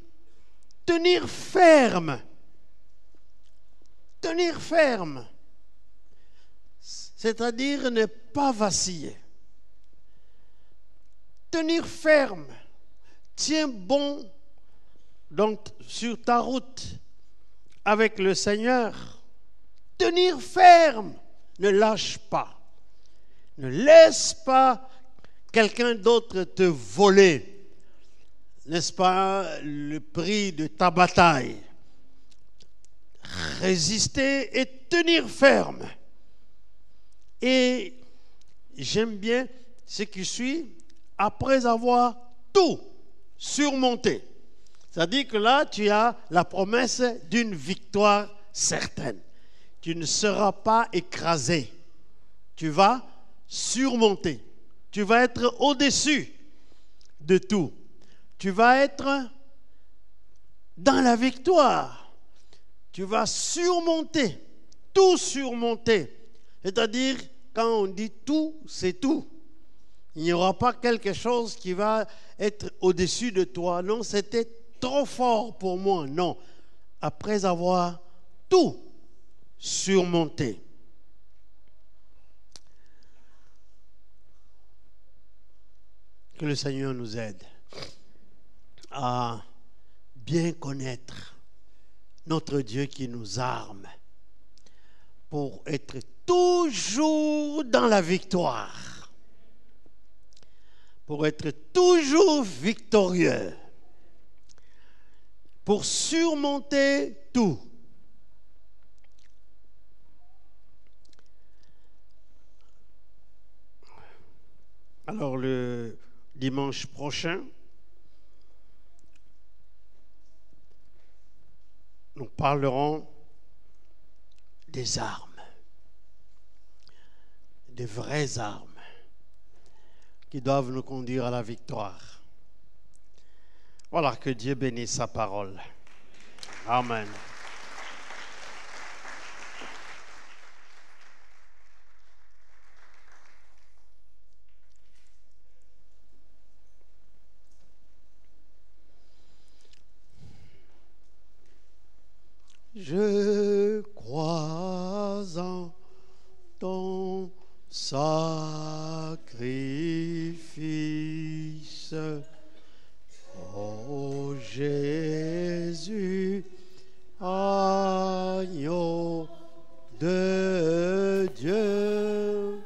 tenir ferme. Tenir ferme. C'est-à-dire ne pas vaciller. Tenir ferme. Tiens bon donc, sur ta route avec le Seigneur. Tenir ferme. Ne lâche pas. Ne laisse pas quelqu'un d'autre te voler, n'est-ce pas, le prix de ta bataille. Résister et tenir ferme. Et j'aime bien ce qui suit, après avoir tout surmonté. C'est-à-dire que là, tu as la promesse d'une victoire certaine. Tu ne seras pas écrasé. Tu vas surmonter. Tu vas être au-dessus de tout. Tu vas être dans la victoire. Tu vas surmonter, tout surmonter. C'est-à-dire, quand on dit tout, c'est tout. Il n'y aura pas quelque chose qui va être au-dessus de toi. Non, c'était trop fort pour moi. Non. Après avoir tout surmonté. Que le Seigneur nous aide à bien connaître notre Dieu qui nous arme pour être toujours dans la victoire, pour être toujours victorieux, pour surmonter tout. Alors le dimanche prochain, nous parlerons des armes, des vraies armes qui doivent nous conduire à la victoire. Voilà, que Dieu bénisse sa parole. Amen. Je crois en ton sacrifice, ô Jésus, agneau de Dieu,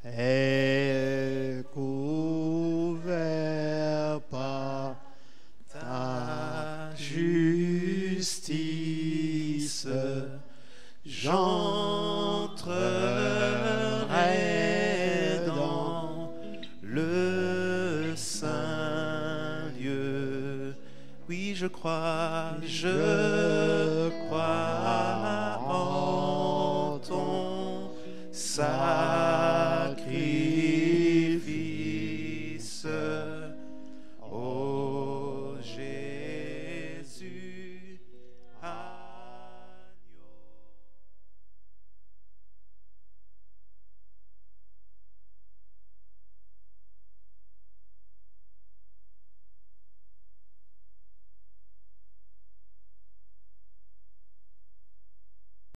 est couvert par ta justice. J'entrerai dans le saint lieu. Oui, je crois en ton sacrifice.